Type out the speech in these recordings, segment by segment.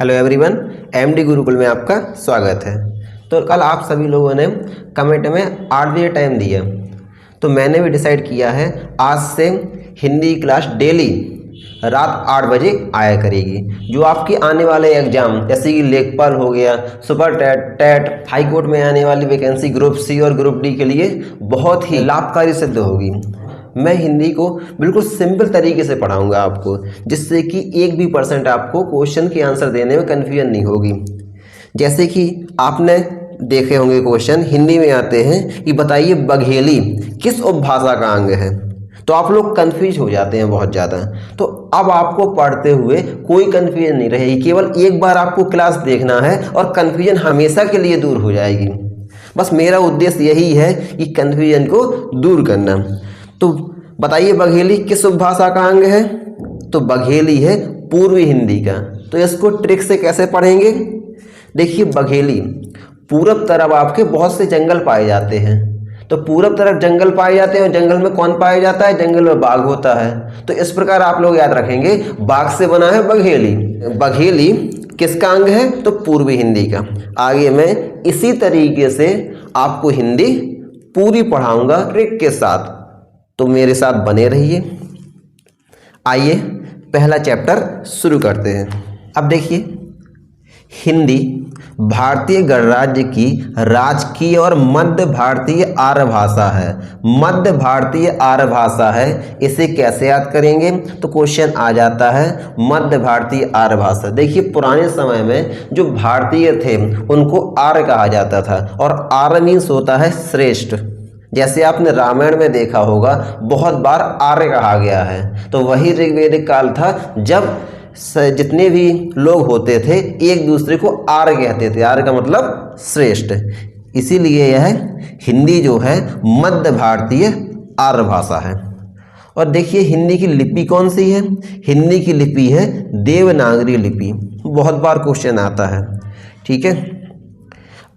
Hello everyone, MD Gurukul में आपका स्वागत है। तो कल आप सभी लोगों ने कमेंट में 8 बजे टाइम दिया, तो मैंने भी डिसाइड किया है आज से हिंदी क्लास डेली रात 8 बजे आया करेगी। जो आपके आने वाले एग्जाम जैसे कि लेखपाल हो गया, सुपर टेट, हाई कोर्ट में आने वाली वैकेंसी ग्रुप सी और ग्रुप डी के लिए बहुत ही लाभकारी सिद्ध होगी। मैं हिंदी को बिल्कुल सिंपल तरीके से पढ़ाऊंगा आपको, जिससे कि 1 भी % आपको क्वेश्चन के आंसर देने में कन्फ्यूजन नहीं होगी। जैसे कि आपने देखे होंगे क्वेश्चन हिंदी में आते हैं कि बताइए बघेली किस उपभाषा का अंग है, तो आप लोग कन्फ्यूज हो जाते हैं बहुत ज़्यादा। तो अब आपको पढ़ते हुए कोई कन्फ्यूजन नहीं रहेगी, केवल एक बार आपको क्लास देखना है और कन्फ्यूजन हमेशा के लिए दूर हो जाएगी। बस मेरा उद्देश्य यही है कि कन्फ्यूजन को दूर करना। तो बताइए बघेली किस उपभाषा का अंग है, तो बघेली है पूर्वी हिंदी का। तो इसको ट्रिक से कैसे पढ़ेंगे, देखिए बघेली पूरब तरफ आपके बहुत से जंगल पाए जाते हैं। तो पूरब तरफ जंगल पाए जाते हैं और जंगल में कौन पाया जाता है, जंगल में बाघ होता है। तो इस प्रकार आप लोग याद रखेंगे बाघ से बना है बघेली। बघेली किसका अंग है, तो पूर्वी हिंदी का। आगे मैं इसी तरीके से आपको हिंदी पूरी पढ़ाऊंगा ट्रिक के साथ, तो मेरे साथ बने रहिए। आइए पहला चैप्टर शुरू करते हैं। अब देखिए हिंदी भारतीय गणराज्य की राजकीय और मध्य भारतीय आर्य भाषा है। मध्य भारतीय आर्य भाषा है, इसे कैसे याद करेंगे, तो क्वेश्चन आ जाता है मध्य भारतीय आर्य भाषा। देखिए पुराने समय में जो भारतीय थे उनको आर्य कहा जाता था, और आर्य मीन्स होता है श्रेष्ठ। जैसे आपने रामायण में देखा होगा बहुत बार आर्य कहा गया है, तो वही ऋग्वेदिक काल था जब जितने भी लोग होते थे एक दूसरे को आर्य कहते थे। आर्य का मतलब श्रेष्ठ, इसीलिए यह हिंदी जो है मध्य भारतीय आर्य भाषा है। और देखिए हिंदी की लिपि कौन सी है, हिंदी की लिपि है देवनागरी लिपि। बहुत बार क्वेश्चन आता है, ठीक है।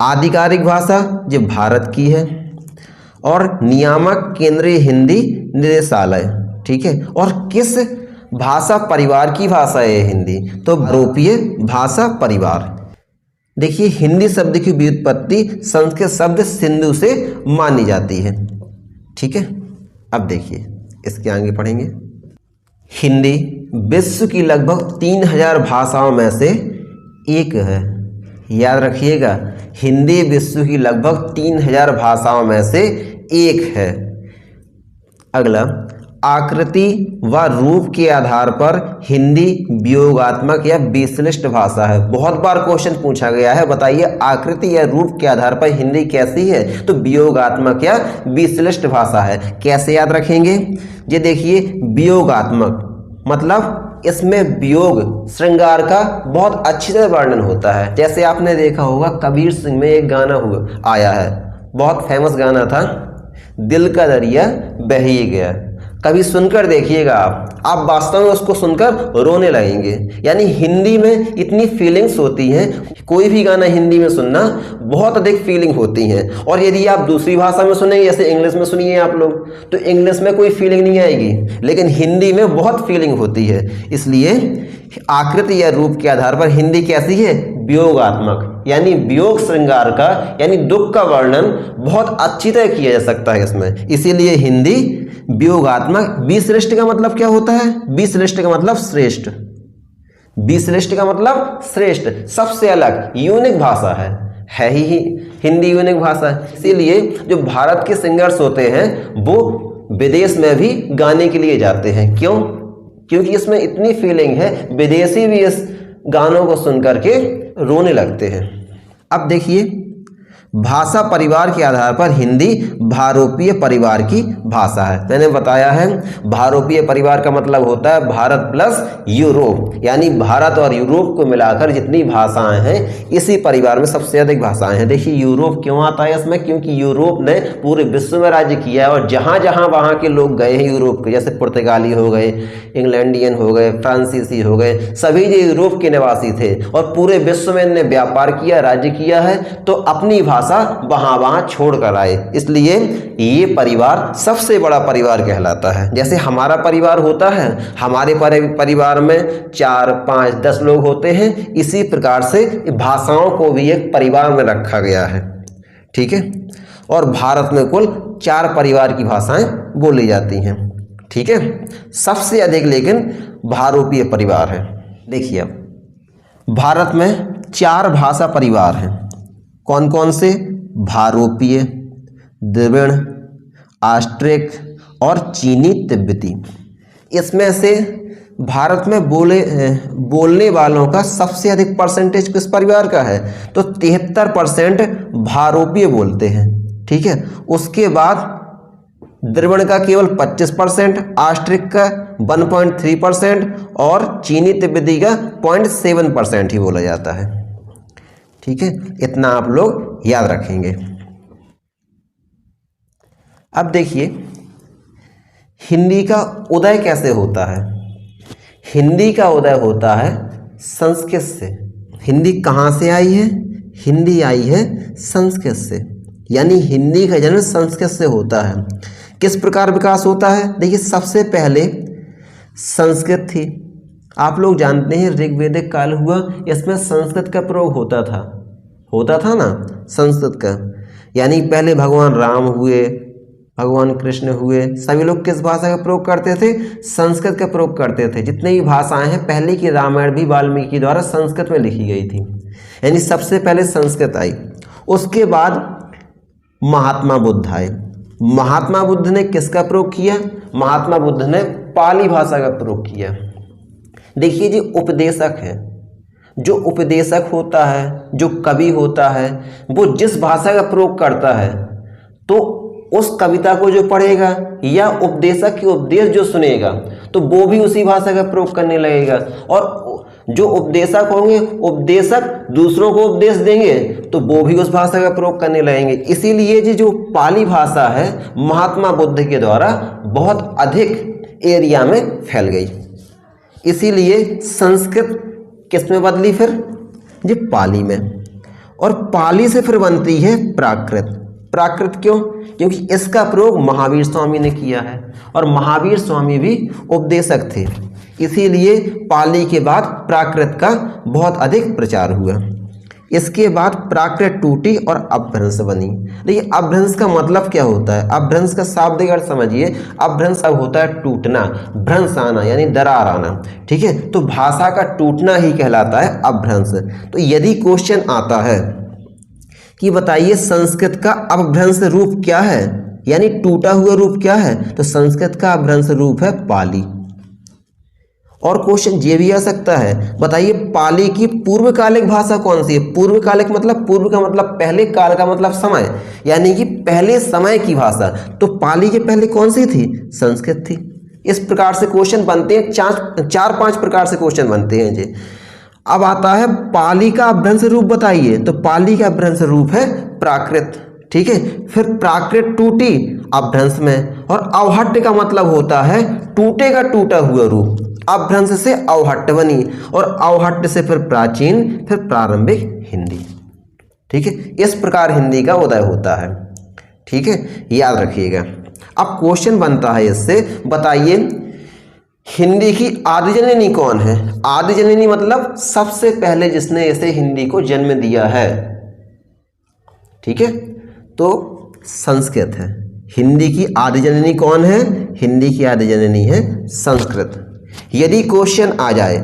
आधिकारिक भाषा जो भारत की है, और नियामक केंद्रीय हिंदी निदेशालय, ठीक है। और किस भाषा परिवार की भाषा है हिंदी, तो बहुरूपीय भाषा परिवार। देखिए हिंदी शब्द की व्युत्पत्ति संस्कृत शब्द सिंधु से मानी जाती है, ठीक है। अब देखिए इसके आगे पढ़ेंगे। हिंदी विश्व की लगभग 3000 भाषाओं में से एक है। याद रखिएगा, हिंदी विश्व की लगभग 3000 भाषाओं में से एक है। अगला, आकृति व रूप के आधार पर हिंदी वियोगात्मक या विश्लिष्ट भाषा है। बहुत बार क्वेश्चन पूछा गया है, बताइए आकृति या रूप के आधार पर हिंदी कैसी है, तो वियोगात्मक या विश्लिष्ट भाषा है। कैसे याद रखेंगे, ये देखिए वियोगात्मक मतलब इसमें वियोग श्रृंगार का बहुत अच्छी तरह वर्णन होता है। जैसे आपने देखा होगा कबीर सिंह में एक गाना आया है, बहुत फेमस गाना था, दिल का दरिया बह ही गया। कभी सुनकर देखिएगा आप वास्तव में उसको सुनकर रोने लगेंगे। यानी हिंदी में इतनी फीलिंग्स होती हैं, कोई भी गाना हिंदी में सुनना बहुत अधिक फीलिंग होती हैं। और यदि आप दूसरी भाषा में सुनेंगे, जैसे इंग्लिश में सुनिए आप लोग, तो इंग्लिश में कोई फीलिंग नहीं आएगी, लेकिन हिंदी में बहुत फीलिंग होती है। इसलिए आकृति या रूप के आधार पर हिंदी कैसी है, वियोगात्मक, यानी वियोग श्रृंगार का यानी दुख का वर्णन बहुत अच्छी तरह किया जा सकता है इसमें, इसीलिए हिंदी वियोगात्मक। विश्लिष्ट का मतलब क्या होता है, विश्लिष्ट का मतलब श्रेष्ठ। विश्लिष्ट का मतलब श्रेष्ठ, सबसे अलग यूनिक भाषा है ही हिंदी यूनिक भाषा है। इसीलिए जो भारत के सिंगर्स होते हैं वो विदेश में भी गाने के लिए जाते हैं। क्यों, क्योंकि इसमें इतनी फीलिंग है, विदेशी भी इस गानों को सुन करके रोने लगते हैं। अब देखिए भाषा परिवार के आधार पर हिंदी भारोपीय परिवार की भाषा है। मैंने बताया है भारोपीय परिवार का मतलब होता है भारत प्लस यूरोप, यानी भारत और यूरोप को मिलाकर जितनी भाषाएं हैं इसी परिवार में सबसे अधिक भाषाएं हैं। देखिए यूरोप क्यों आता है इसमें, क्योंकि यूरोप ने पूरे विश्व में राज्य किया है, और जहाँ जहाँ वहाँ के लोग गए हैं यूरोप के, जैसे पुर्तगाली हो गए, इंग्लैंडियन हो गए, फ्रांसीसी हो गए, सभी जो यूरोप के निवासी थे और पूरे विश्व में इन्होंने व्यापार किया, राज्य किया है, तो अपनी भाषा भाषा वहाँ वहाँ छोड़ कर आए, इसलिए ये परिवार सबसे बड़ा परिवार कहलाता है। जैसे हमारा परिवार होता है, हमारे परिवार में 4, 5, 10 लोग होते हैं, इसी प्रकार से भाषाओं को भी एक परिवार में रखा गया है। ठीक है, और भारत में कुल 4 परिवार की भाषाएं बोली जाती हैं। ठीक है, सबसे अधिक लेकिन भारोपीय परिवार है। देखिए अब भारत में 4 भाषा परिवार हैं। कौन कौन से? भारोपीय, द्रविड़, ऑस्ट्रिक और चीनी तिब्बती। इसमें से भारत में बोलने वालों का सबसे अधिक परसेंटेज किस परिवार का है? तो 73% भारोपीय बोलते हैं। ठीक है, उसके बाद द्रविड़ का केवल 25%, ऑस्ट्रिक का 1.3% और चीनी तिब्बती का 0.7% ही बोला जाता है। ठीक है, इतना आप लोग याद रखेंगे। अब देखिए हिंदी का उदय कैसे होता है। हिंदी का उदय होता है संस्कृत से। हिंदी कहाँ से आई है? हिंदी आई है संस्कृत से, यानी हिंदी का जन्म संस्कृत से होता है। किस प्रकार विकास होता है? देखिए सबसे पहले संस्कृत थी, आप लोग जानते हैं ऋग्वेदिक काल हुआ, इसमें संस्कृत का प्रयोग होता था ना, संस्कृत का। यानी पहले भगवान राम हुए, भगवान कृष्ण हुए, सभी लोग किस भाषा का प्रयोग करते थे? संस्कृत का प्रयोग करते थे। जितने भी भाषाएं हैं, पहले की रामायण भी वाल्मीकि द्वारा संस्कृत में लिखी गई थी, यानी सबसे पहले संस्कृत आई। उसके बाद महात्मा बुद्ध आए। महात्मा बुद्ध ने किसका प्रयोग किया? महात्मा बुद्ध ने पाली भाषा का प्रयोग किया। देखिए जी उपदेशक है, जो उपदेशक होता है, जो कवि होता है, वो जिस भाषा का प्रयोग करता है तो उस कविता को जो पढ़ेगा या उपदेशक की उपदेश जो सुनेगा तो वो भी उसी भाषा का प्रयोग करने लगेगा। और जो उपदेशक होंगे, उपदेशक दूसरों को उपदेश देंगे तो वो भी उस भाषा का प्रयोग करने लगेंगे। इसीलिए जी जो पाली भाषा है महात्मा बुद्ध के द्वारा बहुत अधिक एरिया में फैल गई। इसीलिए संस्कृत किस में बदली फिर? जी पाली में। और पाली से फिर बनती है प्राकृत। प्राकृत क्यों? क्योंकि इसका प्रयोग महावीर स्वामी ने किया है और महावीर स्वामी भी उपदेशक थे, इसीलिए पाली के बाद प्राकृत का बहुत अधिक प्रचार हुआ। इसके बाद प्राकृत टूटी और अपभ्रंश बनी। देखिए अपभ्रंश का मतलब क्या होता है? अपभ्रंश का शाब्दिक अर्थ समझिए। अपभ्रंश अब होता है टूटना, भ्रंश आना यानी दरार आना। ठीक है, तो भाषा का टूटना ही कहलाता है अपभ्रंश। तो यदि क्वेश्चन आता है कि बताइए संस्कृत का अपभ्रंश रूप क्या है, यानी टूटा हुआ रूप क्या है, तो संस्कृत का अपभ्रंश रूप है पाली। और क्वेश्चन ये भी आ सकता है, बताइए पाली की पूर्वकालिक भाषा कौन सी है? पूर्वकालिक मतलब, पूर्व का मतलब पहले, काल का मतलब समय, यानी कि पहले समय की भाषा। तो पाली के पहले कौन सी थी? संस्कृत थी। इस प्रकार से क्वेश्चन बनते हैं, 4-5 प्रकार से क्वेश्चन बनते हैं जी। अब आता है पाली का अपभ्रंश रूप बताइए, तो पाली का अपभ्रंश रूप है प्राकृत। ठीक है, फिर प्राकृत टूटी अपभ्रंश में, और अवहट्ट का मतलब होता है टूटे का टूटा हुआ रूप। अपभ्रंश से अवहट्ट बनी और अवहट्ट से फिर प्राचीन, फिर प्रारंभिक हिंदी। ठीक है, इस प्रकार हिंदी का उदय होता है। ठीक है, याद रखिएगा। अब क्वेश्चन बनता है इससे, बताइए हिंदी की आदि जननी कौन है? आदि जननी मतलब सबसे पहले जिसने इसे हिंदी को जन्म दिया है। ठीक है, तो संस्कृत है। हिंदी की आदि जननी कौन है? हिंदी की आदि जननी है संस्कृत। यदि क्वेश्चन आ जाए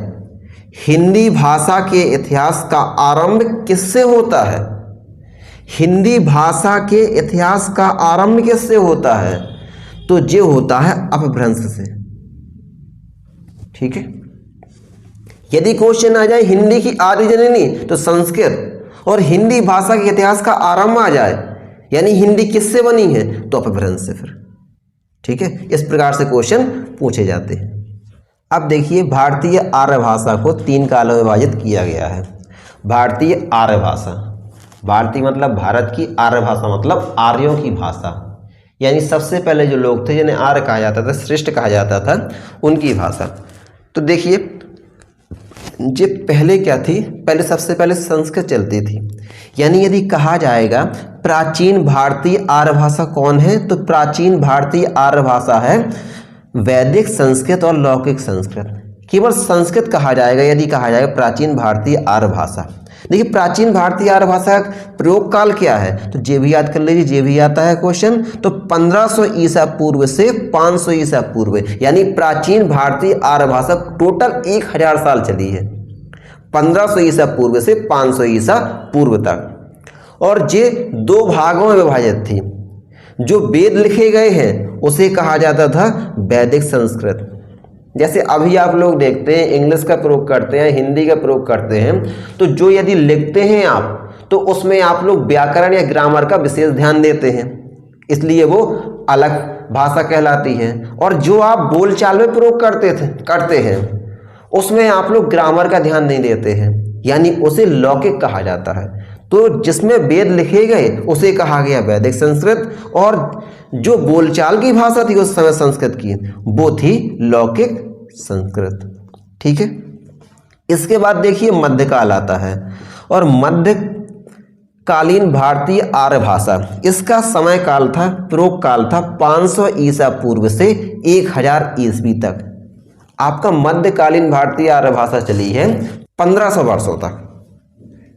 हिंदी भाषा के इतिहास का आरंभ किससे होता है? हिंदी भाषा के इतिहास का आरंभ किससे होता है? तो ये होता है अपभ्रंश से। ठीक है, यदि क्वेश्चन आ जाए हिंदी की आदि जननी तो संस्कृत, और हिंदी भाषा के इतिहास का आरंभ आ जाए यानी हिंदी किससे बनी है, तो अपभ्रंश से फिर। ठीक है, इस प्रकार से क्वेश्चन पूछे जाते हैं। अब देखिए भारतीय आर्य भाषा को 3 कालों में विभाजित किया गया है। भारतीय आर्य भाषा, भारतीय मतलब भारत की, आर्य भाषा मतलब आर्यों की भाषा, यानी सबसे पहले जो लोग थे जिन्हें आर्य कहा जाता था, श्रेष्ठ कहा जाता था, उनकी भाषा। तो देखिए ये पहले क्या थी, पहले सबसे पहले संस्कृत चलती थी। यानी यदि कहा जाएगा प्राचीन भारतीय आर्य भाषा कौन है, तो प्राचीन भारतीय आर्य भाषा है वैदिक संस्कृत और लौकिक संस्कृत। केवल संस्कृत कहा जाएगा यदि कहा जाएगा प्राचीन भारतीय आर्य भाषा। देखिए प्राचीन भारतीय आर्य भाषा का प्रयोग काल क्या है, तो ये भी याद कर लीजिए, ये भी आता है क्वेश्चन। तो 1500 ईसा पूर्व से 500 ईसा पूर्व, यानी प्राचीन भारतीय आर्य भाषा टोटल 1000 साल चली है, 1500 ईसा पूर्व से 500 ईसा पूर्व तक। और ये 2 भागों में विभाजित थी। जो वेद लिखे गए हैं उसे कहा जाता था वैदिक संस्कृत। जैसे अभी आप लोग देखते हैं इंग्लिश का प्रयोग करते हैं, हिंदी का प्रयोग करते हैं, तो जो यदि लिखते हैं आप तो उसमें आप लोग व्याकरण या ग्रामर का विशेष ध्यान देते हैं, इसलिए वो अलग भाषा कहलाती है। और जो आप बोलचाल में प्रयोग करते हैं उसमें आप लोग ग्रामर का ध्यान नहीं देते हैं, यानी उसे लौकिक कहा जाता है। तो जिसमें वेद लिखे गए उसे कहा गया वैदिक संस्कृत, और जो बोलचाल की भाषा थी उस समय संस्कृत की, वो थी लौकिक संस्कृत। ठीक है। इसके बाद देखिए मध्यकाल आता है, और मध्यकालीन भारतीय आर्य भाषा, इसका समय काल था, प्रयोग काल था 500 ईसा पूर्व से 1000 ईस्वी तक। आपका मध्यकालीन भारतीय आर्य भाषा चली है 1500 वर्षों तक।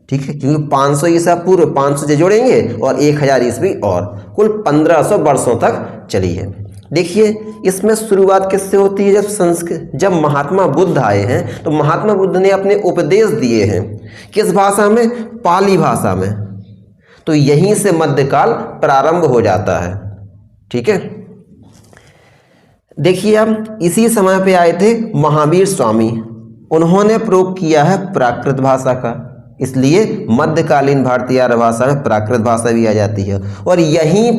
ठीक है, क्योंकि 500 ईसा पूर्व 500 से जोड़ेंगे और 1000 ईस्वी और कुल 1500 वर्षों तक चली है। देखिए इसमें शुरुआत किससे होती है, जब महात्मा बुद्ध आए हैं तो महात्मा बुद्ध ने अपने उपदेश दिए हैं किस भाषा में, पाली भाषा में। तो यहीं से मध्यकाल प्रारंभ हो जाता है। ठीक है। देखिए अब इसी समय पे आए थे महावीर स्वामी, उन्होंने प्रयोग किया है प्राकृत भाषा का, इसलिए मध्यकालीन भारतीय आर्य भाषा में प्राकृत भाषा भी आ जाती है। और यहीं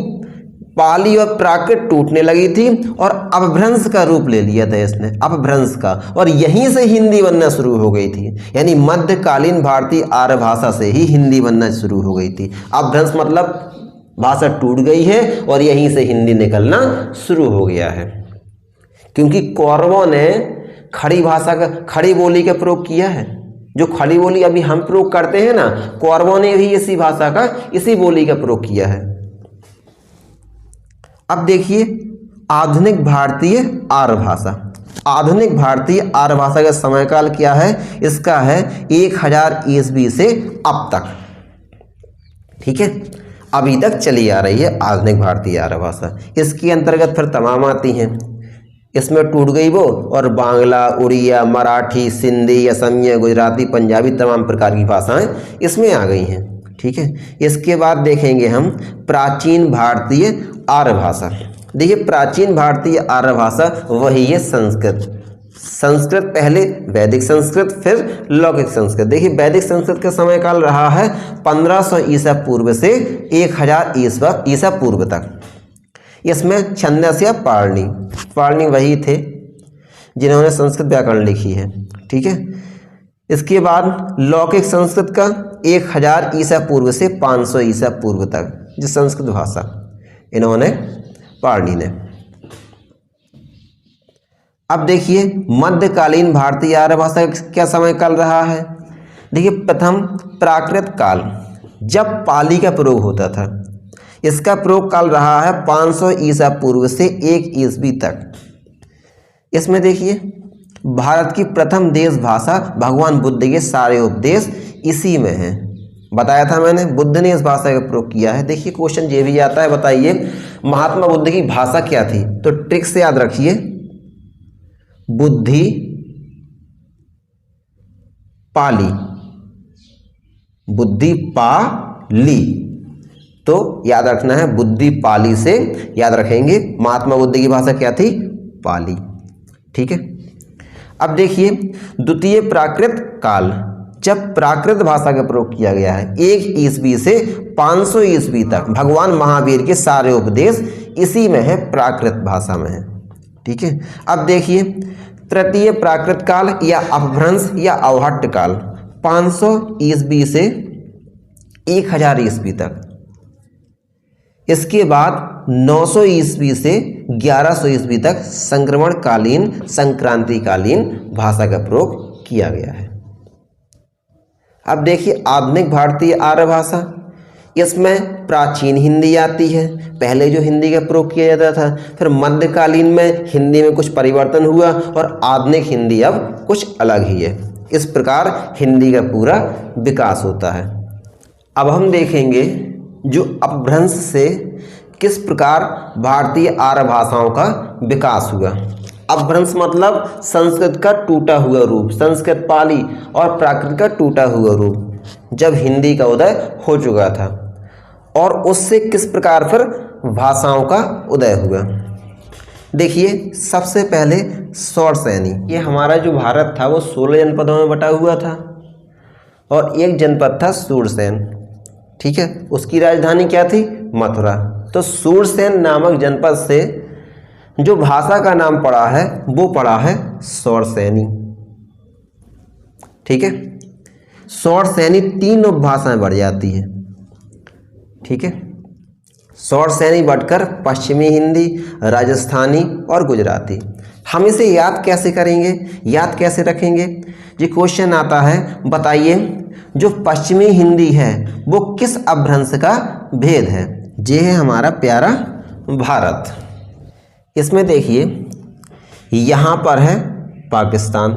पाली और प्राकृत टूटने लगी थी और अपभ्रंश का रूप ले लिया था इसने, अपभ्रंश का, और यहीं से हिंदी बनना शुरू हो गई थी। यानी मध्यकालीन भारतीय आर्य भाषा से ही हिंदी बनना शुरू हो गई थी। अपभ्रंश मतलब भाषा टूट गई है और यहीं से हिंदी निकलना शुरू हो गया है, क्योंकि कौरवों ने खड़ी भाषा का, खड़ी बोली का प्रयोग किया है। जो खड़ी बोली अभी हम प्रयोग करते हैं ना, कौरवों ने भी इसी भाषा का, इसी बोली का प्रयोग किया है। अब देखिए आधुनिक भारतीय आर्य भाषा, आधुनिक भारतीय आर्य भाषा का समयकाल क्या है, इसका है 1000 ईस्वी से अब तक। ठीक है, अभी तक चली आ रही है आधुनिक भारतीय आर्य भाषा। इसके अंतर्गत फिर तमाम आती हैं, इसमें टूट गई वो, और बांग्ला, उड़िया, मराठी, सिंधी, असमिया, गुजराती, पंजाबी, तमाम प्रकार की भाषाएं इसमें आ गई हैं। ठीक है। इसके बाद देखेंगे हम प्राचीन भारतीय आर्य भाषा। देखिए प्राचीन भारतीय आर्य भाषा वही है संस्कृत। संस्कृत पहले वैदिक संस्कृत, फिर लौकिक संस्कृत। देखिए वैदिक संस्कृत का समयकाल रहा है 1500 ईसा पूर्व से 1000 ईसा पूर्व तक। इसमें छंदस या पाणिनि वही थे जिन्होंने संस्कृत व्याकरण लिखी है। ठीक है। इसके बाद लौकिक संस्कृत का 1000 ईसा पूर्व से 500 ईसा पूर्व तक जो संस्कृत भाषा इन्होंने, पाणिनि ने। अब देखिए मध्यकालीन भारतीय आर्य भाषा का क्या समयकाल रहा है। देखिए प्रथम प्राकृत काल, जब पाली का प्रयोग होता था, इसका प्रयोग काल रहा है 500 ईसा पूर्व से 1 ईस्वी तक। इसमें देखिए भारत की प्रथम देश भाषा भगवान बुद्ध के सारे उपदेश इसी में हैं। बताया था मैंने, बुद्ध ने इस भाषा का प्रयोग किया है। देखिए क्वेश्चन ये भी आता है, बताइए महात्मा बुद्ध की भाषा क्या थी, तो ट्रिक से याद रखिए, बुद्धि पाली, बुद्धि पाली, तो याद रखना है बुद्धि पाली से याद रखेंगे। महात्मा बुद्ध की भाषा क्या थी, पाली। ठीक है। अब देखिए द्वितीय प्राकृत काल, जब प्राकृत भाषा का प्रयोग किया गया है 1 ईस्वी से 500 ईस्वी तक, भगवान महावीर के सारे उपदेश इसी में है, प्राकृत भाषा में है। ठीक है। अब देखिए तृतीय प्राकृत काल या अपभ्रंश या अवहट्ट काल, 500 ईस्वी से 1000 ईस्वी तक। इसके बाद 900 ईस्वी से 1100 ईस्वी तक संक्रमणकालीन, संक्रांतिकालीन भाषा का प्रयोग किया गया है। अब देखिए आधुनिक भारतीय आर्य भाषा, इसमें प्राचीन हिंदी आती है, पहले जो हिंदी का प्रयोग किया जाता था, फिर मध्यकालीन में हिंदी में कुछ परिवर्तन हुआ और आधुनिक हिंदी अब कुछ अलग ही है। इस प्रकार हिंदी का पूरा विकास होता है। अब हम देखेंगे जो अपभ्रंश से किस प्रकार भारतीय आर्य भाषाओं का विकास हुआ। अपभ्रंश मतलब संस्कृत का टूटा हुआ रूप, संस्कृत, पाली और प्राकृत का टूटा हुआ रूप, जब हिंदी का उदय हो चुका था और उससे किस प्रकार फिर भाषाओं का उदय हुआ। देखिए सबसे पहले सौरसेनी, ये हमारा जो भारत था वो 16 जनपदों में बटा हुआ था और एक जनपद था सूरसेन, ठीक है, उसकी राजधानी क्या थी, मथुरा। तो सूरसेन नामक जनपद से जो भाषा का नाम पड़ा है वो पड़ा है सौरसेनी, ठीक है। सौरसेनी 3 उपभाषाएं बढ़ जाती है, ठीक है। सौरसेनी बढ़कर पश्चिमी हिंदी, राजस्थानी और गुजराती। हम इसे याद कैसे करेंगे, याद कैसे रखेंगे। ये क्वेश्चन आता है, बताइए जो पश्चिमी हिंदी है वो किस अपभ्रंश का भेद है। ये है हमारा प्यारा भारत। इसमें देखिए यहाँ पर है पाकिस्तान,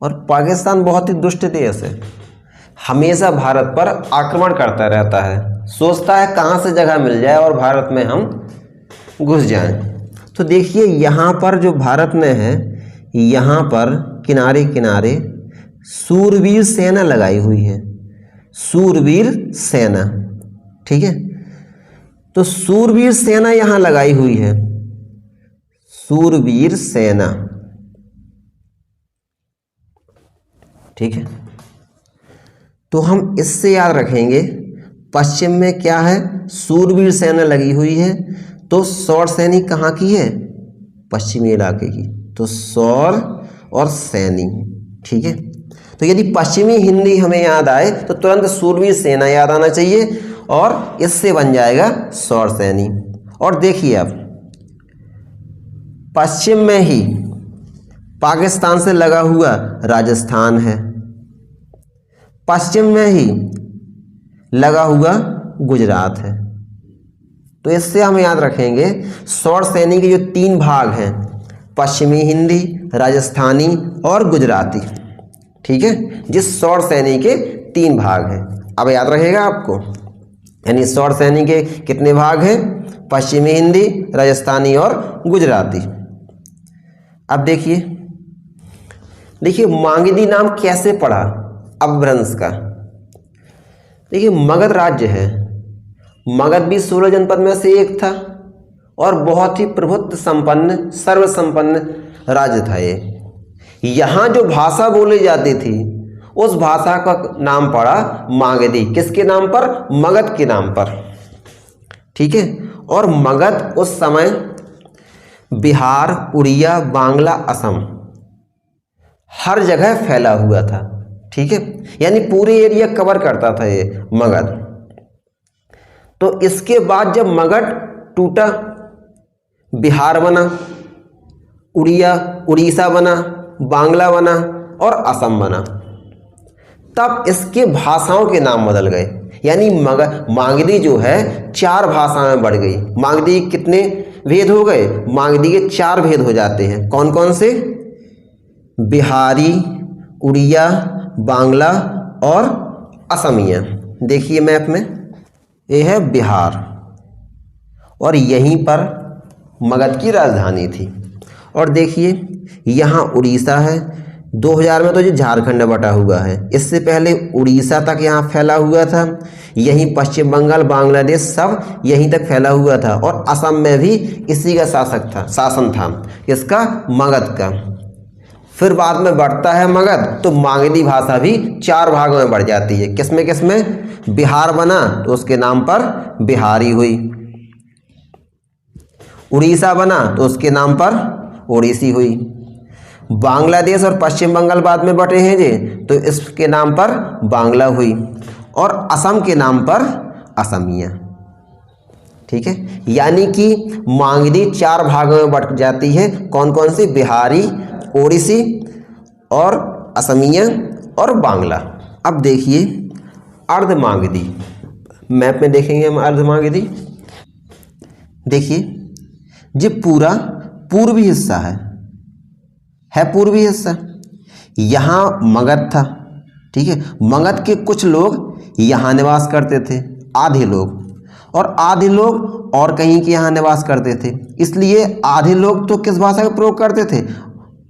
और पाकिस्तान बहुत ही दुष्ट देश है, हमेशा भारत पर आक्रमण करता रहता है, सोचता है कहाँ से जगह मिल जाए और भारत में हम घुस जाएं। तो देखिए यहाँ पर जो भारत में है, यहाँ पर किनारे किनारे सूरवीर सेना लगाई हुई है, सूरवीर सेना, ठीक है। तो सूरवीर सेना यहाँ लगाई हुई है, सूरवीर सेना, ठीक है। तो हम इससे याद रखेंगे पश्चिम में क्या है, सूरवीर सेना लगी हुई है, तो सौरसेनी कहाँ की है, पश्चिमी इलाके की, तो सौर और सैनी, ठीक है। तो यदि पश्चिमी हिंदी हमें याद आए तो तुरंत सूरवीर सेना याद आना चाहिए और इससे बन जाएगा सौरसेनी। और देखिए अब पश्चिम में ही पाकिस्तान से लगा हुआ राजस्थान है, पश्चिम में ही लगा हुआ गुजरात है। तो इससे हम याद रखेंगे सौरसेनी के जो 3 भाग हैं, पश्चिमी हिंदी, राजस्थानी और गुजराती, ठीक है। जिस सौरसेनी के 3 भाग हैं, अब याद रहेगा आपको, यानी सौरसेनी के कितने भाग हैं, पश्चिमी हिंदी, राजस्थानी और गुजराती। अब देखिए मागधी नाम कैसे पड़ा अपभ्रंश का। देखिए मगध राज्य है, मगध भी 16 जनपद में से एक था और बहुत ही प्रभुत्व संपन्न, सर्वसंपन्न राज्य था ये। यहाँ जो भाषा बोली जाती थी उस भाषा का नाम पड़ा मागधी, किसके नाम पर, मगध के नाम पर, ठीक है। और मगध उस समय बिहार, उड़िया, बांग्ला, असम हर जगह फैला हुआ था, ठीक है, यानी पूरे एरिया कवर करता था ये मगध। तो इसके बाद जब मगध टूटा, बिहार बना, उड़ीसा बना, बांग्ला बना और असम बना, तब इसके भाषाओं के नाम बदल गए, यानी मागधी जो है 4 भाषाएं बढ़ गई। मागधी कितने भेद हो गए, मागधी के 4 भेद हो जाते हैं, कौन कौन से, बिहारी, उड़िया, बांग्ला और असमिया। देखिए मैप में ये है बिहार और यहीं पर मगध की राजधानी थी। और देखिए यहाँ उड़ीसा है, 2000 में तो ये झारखंड बटा हुआ है, इससे पहले उड़ीसा तक यहाँ फैला हुआ था, यहीं पश्चिम बंगाल, बांग्लादेश सब यहीं तक फैला हुआ था। और असम में भी इसी का शासन था, इसका, मगध का। फिर बाद में बढ़ता है मगध तो मागधी भाषा भी 4 भागों में बढ़ जाती है, किसमें किसमें, बिहार बना तो उसके नाम पर बिहारी हुई, उड़ीसा बना तो उसके नाम पर ओडिसी हुई, बांग्लादेश और पश्चिम बंगाल बाद में बटे हैं जे तो इसके नाम पर बांग्ला हुई, और असम के नाम पर असमिया, ठीक है। यानी कि मागधी 4 भागों में बट जाती है, कौन कौन सी, बिहारी, ओडिसी और असमिया और बांग्ला, अब देखिए अर्धमागधी, मैप में देखेंगे हम अर्धमागधी। देखिए ये पूरा पूर्वी हिस्सा है पूर्वी हिस्सा। यहाँ मगध था, ठीक है। मगध के कुछ लोग यहाँ निवास करते थे, आधे लोग, और आधे लोग और कहीं के यहाँ निवास करते थे। इसलिए आधे लोग तो किस भाषा का प्रयोग करते थे,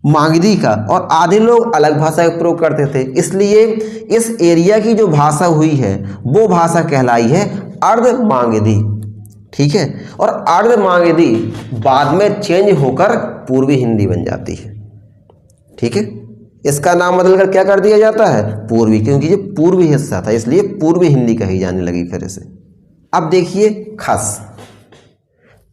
मागधी का, और आधे लोग अलग भाषा का प्रयोग करते थे। इसलिए इस एरिया की जो भाषा हुई है वो भाषा कहलाई है अर्धमागधी, ठीक है। और अर्धमागधी बाद में चेंज होकर पूर्वी हिंदी बन जाती है, ठीक है। इसका नाम बदलकर क्या कर दिया जाता है, पूर्वी, क्योंकि ये पूर्वी हिस्सा था इसलिए पूर्वी हिंदी कही जाने लगी फिर इसे। अब देखिए खस,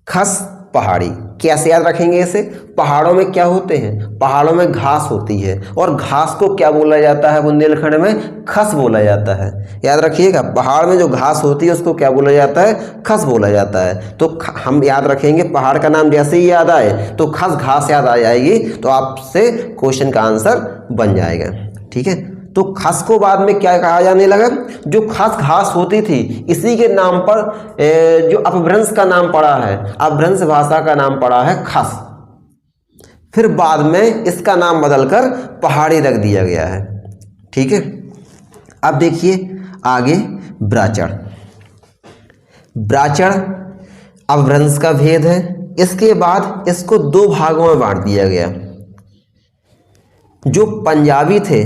खस पहाड़ी, कैसे याद रखेंगे इसे। पहाड़ों में क्या होते हैं, पहाड़ों में घास होती है, और घास को क्या बोला जाता है बुंदेलखंड में, खस बोला जाता है। याद रखिएगा, पहाड़ में जो घास होती है उसको क्या बोला जाता है, खस बोला जाता है। तो हम याद रखेंगे, पहाड़ का नाम जैसे ही याद आए तो खस घास याद आ जाएगी, तो आपसे क्वेश्चन का आंसर बन जाएगा, ठीक है। तो खस को बाद में क्या कहा जाने लगा, जो खस घास होती थी इसी के नाम पर जो अपभ्रंश का नाम पड़ा है, अपभ्रंश भाषा का नाम पड़ा है खस। फिर बाद में इसका नाम बदलकर पहाड़ी रख दिया गया है, ठीक है। अब देखिए आगे ब्राचड़, ब्राचड़ अपभ्रंश का भेद है। इसके बाद इसको दो भागों में बांट दिया गया। जो पंजाबी थे,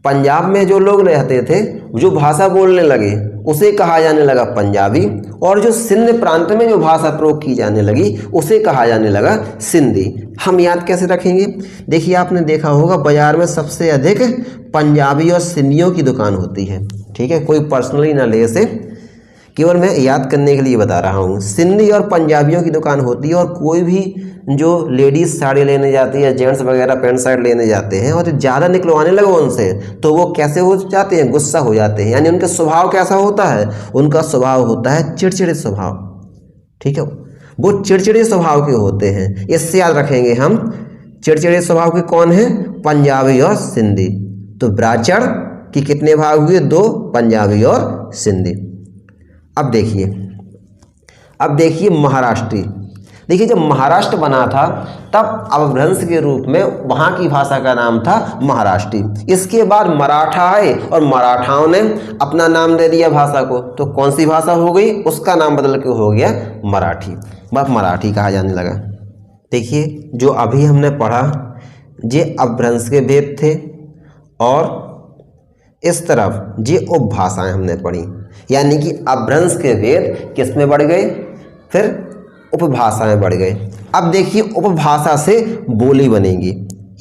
पंजाब में जो लोग रहते थे, जो भाषा बोलने लगे उसे कहा जाने लगा पंजाबी, और जो सिंध प्रांत में जो भाषा प्रयोग की जाने लगी उसे कहा जाने लगा सिंधी। हम याद कैसे रखेंगे, देखिए आपने देखा होगा बाजार में सबसे अधिक पंजाबी और सिंधियों की दुकान होती है, ठीक है। कोई पर्सनली ना ले इसे, केवल मैं याद करने के लिए बता रहा हूँ। सिंधी और पंजाबियों की दुकान होती है, और कोई भी जो लेडीज़ साड़ी लेने जाती है, जेंट्स वगैरह पैंट शर्ट लेने जाते हैं और ज़्यादा निकलवाने लगो उनसे, तो वो कैसे हो जाते हैं, गुस्सा हो जाते हैं। यानी उनका स्वभाव कैसा होता है, उनका स्वभाव होता है चिड़चिड़े स्वभाव, ठीक है। वो चिड़चिड़े स्वभाव के होते हैं, इससे याद रखेंगे हम। चिड़चिड़े स्वभाव के कौन है, पंजाबी और सिंधी। तो ब्राचड़ की कितने भाग हुए, दो, पंजाबी और सिंधी। अब देखिए महाराष्ट्री। देखिए जब महाराष्ट्र बना था तब अपभ्रंश के रूप में वहाँ की भाषा का नाम था महाराष्ट्री। इसके बाद मराठा आए और मराठाओं ने अपना नाम दे दिया भाषा को, तो कौन सी भाषा हो गई, उसका नाम बदल के हो गया मराठी, बस मराठी कहा जाने लगा। देखिए जो अभी हमने पढ़ा ये अपभ्रंश के भेद थे, और इस तरफ ये उपभाषाएं हमने पढ़ी, यानी कि अपभ्रंश के भेद किस में बढ़ गए, फिर उपभाषाएं बढ़ गए। अब देखिए उपभाषा से बोली बनेगी,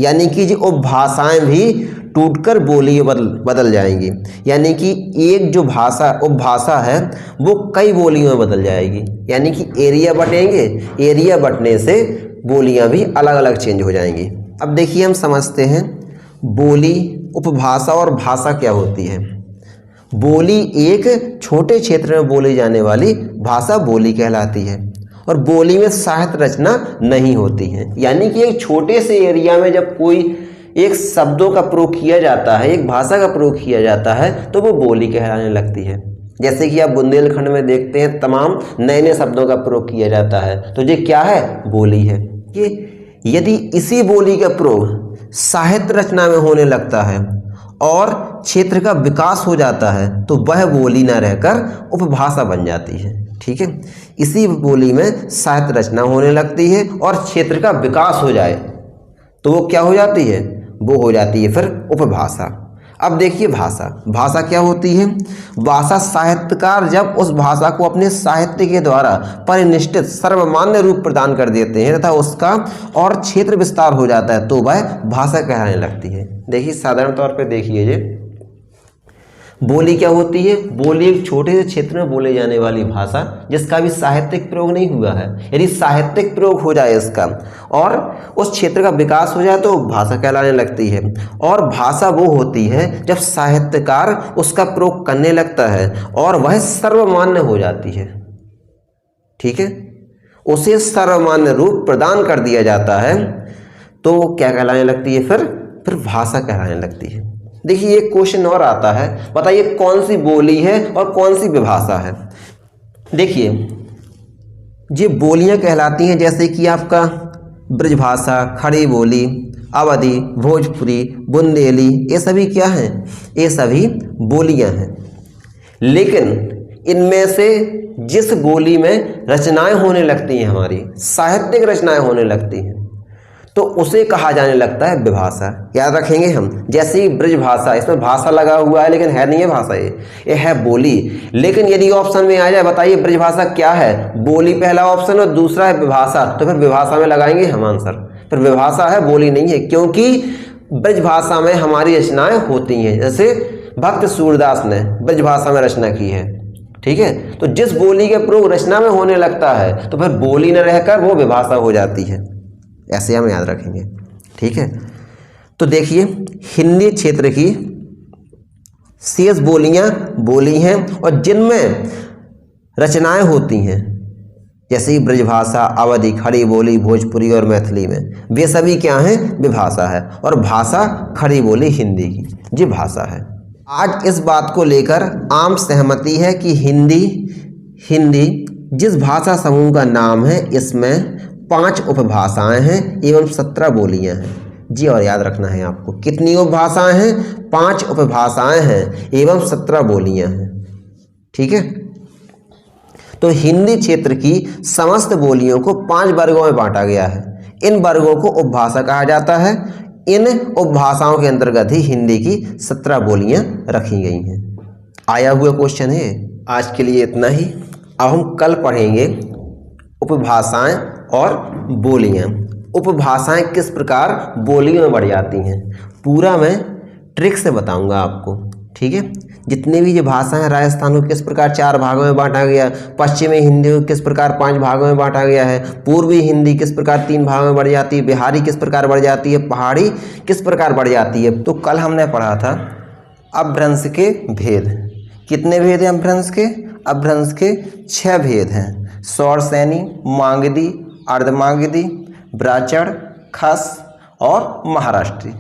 यानी कि जो उपभाषाएं भी टूटकर बोली बदल जाएंगी, यानी कि एक जो भाषा उपभाषा है वो कई बोलियों में बदल जाएगी, यानी कि एरिया बटेंगे, एरिया बटने से बोलियां भी अलग अलग चेंज हो जाएंगी। अब देखिए हम समझते हैं बोली, उपभाषा और भाषा क्या होती है। बोली एक छोटे क्षेत्र में बोली जाने वाली भाषा बोली कहलाती है, और बोली में साहित्य रचना नहीं होती है, यानी कि एक छोटे से एरिया में जब कोई एक शब्दों का प्रयोग किया जाता है, एक भाषा का प्रयोग किया जाता है, तो वो बोली कहलाने लगती है। जैसे कि आप बुंदेलखंड में देखते हैं तमाम नए नए शब्दों का प्रयोग किया जाता है, तो ये क्या है, बोली है। कि यदि इसी बोली का प्रयोग साहित्य रचना में होने लगता है और क्षेत्र का विकास हो जाता है, तो वह बोली न रहकर उपभाषा बन जाती है, ठीक है। इसी बोली में साहित्य रचना होने लगती है और क्षेत्र का विकास हो जाए तो वो क्या हो जाती है, वो हो जाती है फिर उपभाषा। अब देखिए भाषा, भाषा क्या होती है, भाषा साहित्यकार जब उस भाषा को अपने साहित्य के द्वारा परिनिष्ठित सर्वमान्य रूप प्रदान कर देते हैं तथा उसका और क्षेत्र विस्तार हो जाता है, तो वह भाषा कहलाने लगती है। देखिए साधारण तौर पे देखिए ये बोली क्या होती है, बोली एक छोटे से क्षेत्र में बोले जाने वाली भाषा जिसका भी साहित्यिक प्रयोग नहीं हुआ है। यदि साहित्यिक प्रयोग हो जाए इसका और उस क्षेत्र का विकास हो जाए तो भाषा कहलाने लगती है। और भाषा वो होती है जब साहित्यकार उसका प्रयोग करने लगता है और वह सर्वमान्य हो जाती है, ठीक है, उसे सर्वमान्य रूप प्रदान कर दिया जाता है, तो क्या कहलाने लगती है, फिर भाषा कहलाने लगती है। देखिए एक क्वेश्चन और आता है, बताइए कौन सी बोली है और कौन सी विभाषा है। देखिए ये बोलियां कहलाती हैं जैसे कि आपका ब्रजभाषा, खड़ी बोली, अवधी, भोजपुरी, बुंदेली, ये सभी क्या हैं, ये सभी बोलियां हैं। लेकिन इनमें से जिस बोली में रचनाएं होने लगती हैं, हमारी साहित्यिक रचनाएं होने लगती हैं, तो उसे कहा जाने लगता है विभाषा। याद रखेंगे हम, जैसे ही ब्रजभाषा, इसमें भाषा लगा हुआ है लेकिन है नहीं है भाषा, ये है बोली। लेकिन यदि ऑप्शन में आ जाए बताइए ब्रजभाषा क्या है, बोली पहला ऑप्शन और दूसरा है विभाषा, तो फिर विभाषा में लगाएंगे हम आंसर। फिर विभाषा है, बोली नहीं है, क्योंकि ब्रजभाषा में हमारी रचनाएं होती हैं। जैसे भक्त सूरदास ने ब्रजभाषा में रचना की है, ठीक है। तो जिस बोली के प्रयोग रचना में होने लगता है तो फिर बोली न रहकर वो विभाषा हो जाती है, ऐसे हम याद रखेंगे, ठीक है। तो देखिए हिंदी क्षेत्र की शेष बोलियां बोली हैं और जिनमें रचनाएं होती हैं जैसे कि ब्रजभाषा, अवधी, खड़ी बोली, भोजपुरी और मैथिली में, वे सभी क्या हैं, विभाषा है। और भाषा खड़ी बोली हिंदी की, जी भाषा है। आज इस बात को लेकर आम सहमति है कि हिंदी जिस भाषा समूह का नाम है, इसमें 5 उपभाषाएं हैं एवं 17 बोलियां हैं, जी। और याद रखना है आपको, कितनी उपभाषाएं हैं, 5 उपभाषाएं हैं एवं 17 बोलियां हैं, ठीक है। तो हिंदी क्षेत्र की समस्त बोलियों को 5 वर्गों में बांटा गया है। इन वर्गों को उपभाषा कहा जाता है। इन उपभाषाओं के अंतर्गत ही हिंदी की 17 बोलियां रखी गई हैं। आया हुआ क्वेश्चन है। आज के लिए इतना ही। अब हम कल पढ़ेंगे उपभाषाएं और बोलियां। उपभाषाएं किस प्रकार बोलियों में बढ़ जाती हैं, पूरा मैं ट्रिक से बताऊंगा आपको, ठीक है। जितनी भी ये भाषाएं हैं, राजस्थान को किस प्रकार 4 भागों में बांटा गया, पश्चिमी हिंदी को किस प्रकार 5 भागों में बांटा गया है, पूर्वी हिंदी किस प्रकार 3 भागों में बढ़ जाती है, बिहारी किस प्रकार बढ़ जाती है, पहाड़ी किस प्रकार बढ़ जाती है। तो कल हमने पढ़ा था अपभ्रंश के भेद। कितने भेद हैं अपभ्रंश के? अपभ्रंश के 6 भेद हैं। शौरसेनी, मागधी, अर्धमागधी, ब्राह्मण, खस और महाराष्ट्री,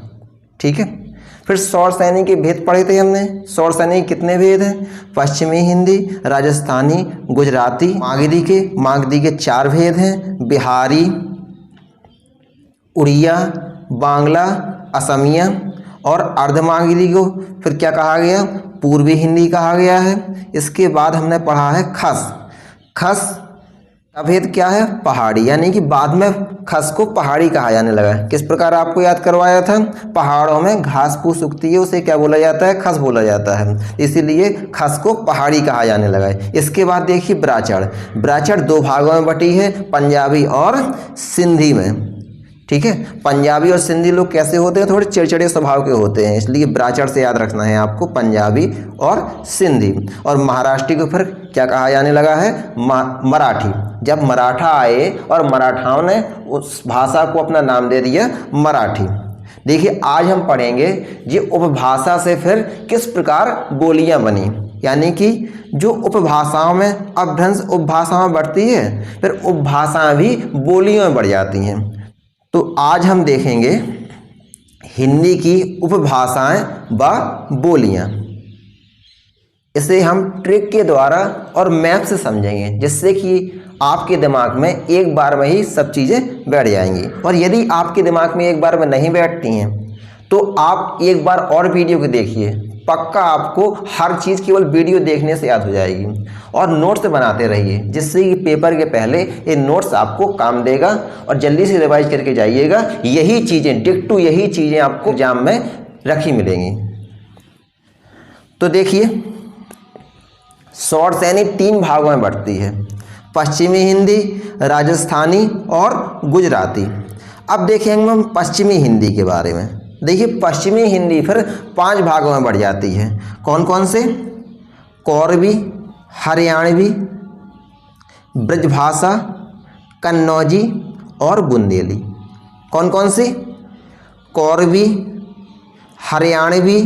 ठीक है। फिर शौरसेनी के भेद पढ़े थे हमने। शौरसेनी के कितने भेद हैं? पश्चिमी हिंदी, राजस्थानी, गुजराती। मागधी के 4 भेद हैं, बिहारी, उड़िया, बांग्ला, असमिया। और अर्धमागधी को फिर क्या कहा गया? पूर्वी हिंदी कहा गया है। इसके बाद हमने पढ़ा है खस। खस का भेद क्या है? पहाड़ी, यानी कि बाद में खस को पहाड़ी कहा जाने लगा है। किस प्रकार आपको याद करवाया था? पहाड़ों में घास फूस उगती है, उसे क्या बोला जाता है? खस बोला जाता है, इसीलिए खस को पहाड़ी कहा जाने लगा है। इसके बाद देखिए ब्राह्मण। ब्राह्मण 2 भागों में बटी है, पंजाबी और सिंधी में, ठीक है। पंजाबी और सिंधी लोग कैसे होते हैं? थोड़े चिड़चिड़े स्वभाव के होते हैं, इसलिए ब्राह्मण से याद रखना है आपको, पंजाबी और सिंधी। और महाराष्ट्री को फिर क्या कहा जाने लगा है? मराठी। जब मराठा आए और मराठाओं ने उस भाषा को अपना नाम दे दिया मराठी। देखिए आज हम पढ़ेंगे ये उपभाषा से फिर किस प्रकार बोलियां बनी, यानी कि जो उपभाषाओं में अपभ्रंश उपभाषा में बढ़ती है, फिर उपभाषाएं भी बोलियों में बढ़ जाती हैं। तो आज हम देखेंगे हिंदी की उपभाषाएं व बोलियां। इसे हम ट्रिक के द्वारा और मैप से समझेंगे, जिससे कि आपके दिमाग में एक बार में ही सब चीज़ें बैठ जाएंगी। और यदि आपके दिमाग में एक बार में नहीं बैठती हैं तो आप एक बार और वीडियो को देखिए, पक्का आपको हर चीज़ केवल वीडियो देखने से याद हो जाएगी। और नोट्स बनाते रहिए, जिससे कि पेपर के पहले ये नोट्स आपको काम देगा और जल्दी से रिवाइज करके जाइएगा। यही चीज़ें डिट्टो, यही चीज़ें आपको एग्जाम में रखी मिलेंगी। तो देखिए शौरसेनी 3 भागों में बढ़ती है, पश्चिमी हिंदी, राजस्थानी और गुजराती। अब देखेंगे हम पश्चिमी हिंदी के बारे में। देखिए पश्चिमी हिंदी फिर 5 भागों में बढ़ जाती है। कौन कौन से? कौरवी, हरियाणवी, ब्रजभाषा, कन्नौजी और बुंदेली। कौन कौन सी? कौरवी, हरियाणवी,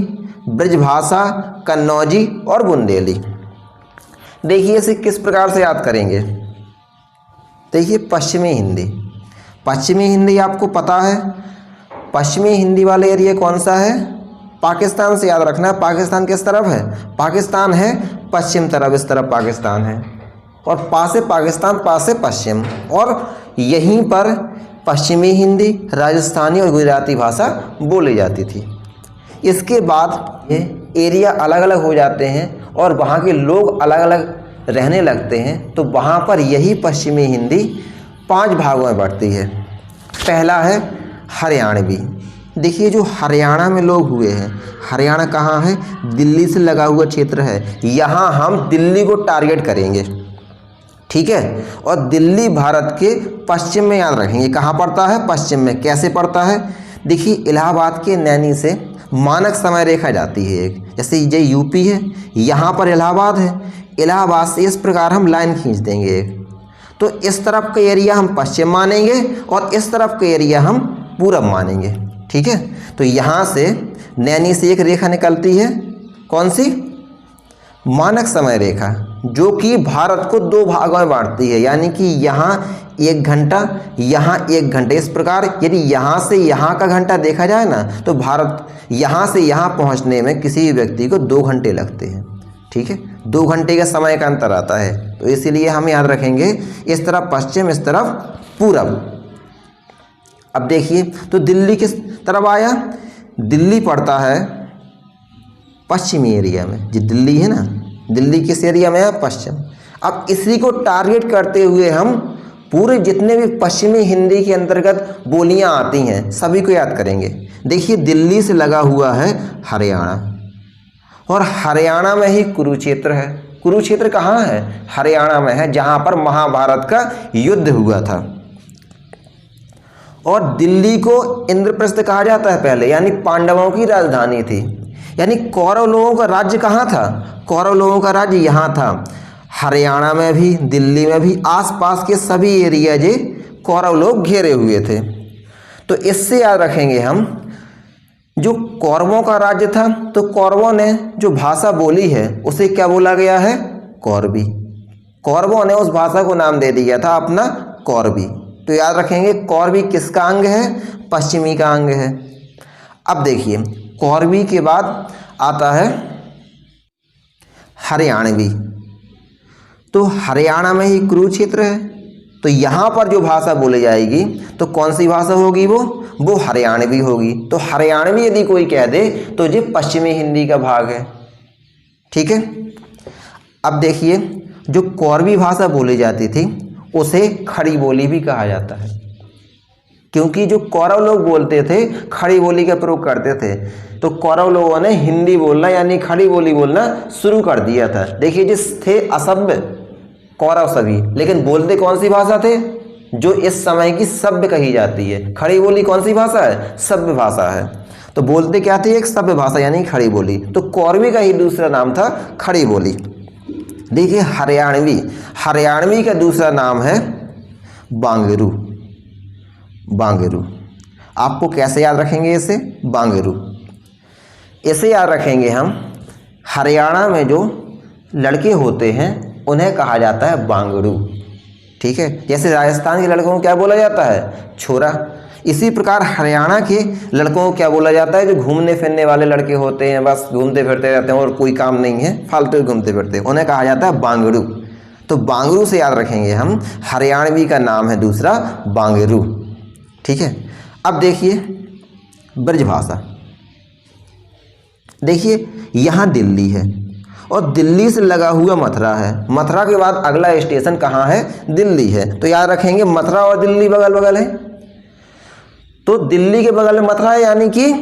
ब्रजभाषा, कन्नौजी और बुंदेली। देखिए इसे किस प्रकार से याद करेंगे? देखिए पश्चिमी हिंदी। पश्चिमी हिंदी आपको पता है, पश्चिमी हिंदी वाले एरिया कौन सा है? पाकिस्तान से याद रखना, पाकिस्तान किस तरफ है, पाकिस्तान है पश्चिम तरफ, इस तरफ पाकिस्तान है, और पास से पाकिस्तान, पास से पश्चिम, और यहीं पर पश्चिमी हिंदी, राजस्थानी और गुजराती भाषा बोली जाती थी। इसके बाद ये एरिया अलग अलग हो जाते हैं और वहाँ के लोग अलग अलग रहने लगते हैं, तो वहाँ पर यही पश्चिमी हिंदी 5 भागों में बढ़ती है। पहला है हरियाणवी। देखिए जो हरियाणा में लोग हुए हैं, हरियाणा कहाँ है, दिल्ली से लगा हुआ क्षेत्र है, यहाँ हम दिल्ली को टारगेट करेंगे, ठीक है। और दिल्ली भारत के पश्चिम में याद रखेंगे, कहाँ पड़ता है, पश्चिम में। कैसे पड़ता है, देखिए इलाहाबाद के नैनी से मानक समय रेखा जाती है एक, जैसे ये यूपी है, यहाँ पर इलाहाबाद है, इलाहाबाद से इस प्रकार हम लाइन खींच देंगे एक, तो इस तरफ का एरिया हम पश्चिम मानेंगे और इस तरफ का एरिया हम पूरब मानेंगे, ठीक है। तो यहाँ से नैनी से एक रेखा निकलती है, कौन सी, मानक समय रेखा, जो कि भारत को 2 भागों में बांटती है, यानी कि यहाँ 1 घंटा, यहाँ 1 घंटे। इस प्रकार यदि यहाँ से यहाँ का घंटा देखा जाए ना, तो भारत यहाँ से यहाँ पहुँचने में किसी भी व्यक्ति को 2 घंटे लगते हैं, ठीक है। 2 घंटे का समय का अंतर आता है, तो इसीलिए हम याद रखेंगे इस तरफ पश्चिम, इस तरफ पूरब। अब देखिए तो दिल्ली किस तरफ आया, दिल्ली पड़ता है पश्चिमी एरिया में, जो दिल्ली है ना, दिल्ली किस एरिया में है, पश्चिम। अब इसी को टारगेट करते हुए हम पूरे जितने भी पश्चिमी हिंदी के अंतर्गत बोलियां आती हैं सभी को याद करेंगे। देखिए दिल्ली से लगा हुआ है हरियाणा, और हरियाणा में ही कुरुक्षेत्र है। कुरुक्षेत्र कहाँ है, हरियाणा में है, जहाँ पर महाभारत का युद्ध हुआ था। और दिल्ली को इंद्रप्रस्थ कहा जाता है पहले, यानी पांडवों की राजधानी थी, यानी कौरव लोगों का राज्य कहाँ था, कौरव लोगों का राज्य यहाँ था। हरियाणा में भी, दिल्ली में भी, आसपास के सभी एरिया जे कौरव लोग घेरे हुए थे। तो इससे याद रखेंगे हम, जो कौरवों का राज्य था, तो कौरवों ने जो भाषा बोली है उसे क्या बोला गया है, कौरवी। कौरवों ने उस भाषा को नाम दे दिया था अपना कौरवी। तो याद रखेंगे कौरवी किसका अंग है, पश्चिमी का अंग है। अब देखिए कौरवी के बाद आता है हरियाणवी। तो हरियाणा में ही कुरुक्षेत्र है, तो यहाँ पर जो भाषा बोली जाएगी तो कौन सी भाषा होगी, वो हरियाणवी होगी। तो हरियाणवी यदि कोई कह दे तो ये पश्चिमी हिंदी का भाग है, ठीक है। अब देखिए जो कौरवी भाषा बोली जाती थी उसे खड़ी बोली भी कहा जाता है, क्योंकि जो कौरव लोग बोलते थे खड़ी बोली का प्रयोग करते थे, तो कौरव लोगों ने हिंदी बोलना यानी खड़ी बोली बोलना शुरू कर दिया था। देखिए जिस थे असभ्य कौरव सभी, लेकिन बोलते कौन सी भाषा थे, जो इस समय की सभ्य कही जाती है। खड़ी बोली कौन सी भाषा है, सभ्य भाषा है। तो बोलते क्या थे, एक सभ्य भाषा यानी खड़ी बोली। तो कौरवी का ही दूसरा नाम था खड़ी बोली। देखिए हरियाणवी, हरियाणवी का दूसरा नाम है बांगरू। बांगरू आपको कैसे याद रखेंगे इसे, बांगरू इसे याद रखेंगे हम, हरियाणा में जो लड़के होते हैं उन्हें कहा जाता है बांगड़ू, ठीक है। जैसे राजस्थान के लड़कों को क्या बोला जाता है, छोरा। इसी प्रकार हरियाणा के लड़कों को क्या बोला जाता है, जो घूमने फिरने वाले लड़के होते हैं, बस घूमते फिरते रहते हैं और कोई काम नहीं है, फालतू घूमते फिरते हैं, उन्हें कहा जाता है बांगड़ू। तो बांगड़ू से याद रखेंगे हम, हरियाणवी का नाम है दूसरा बांगड़ू, ठीक है। अब देखिए ब्रजभाषा। देखिए यहाँ दिल्ली है और दिल्ली से लगा हुआ मथुरा है। मथुरा के बाद अगला स्टेशन कहाँ है, दिल्ली है। तो याद रखेंगे मथुरा और दिल्ली बगल बगल है। तो दिल्ली के बगल में मथुरा है, यानी कि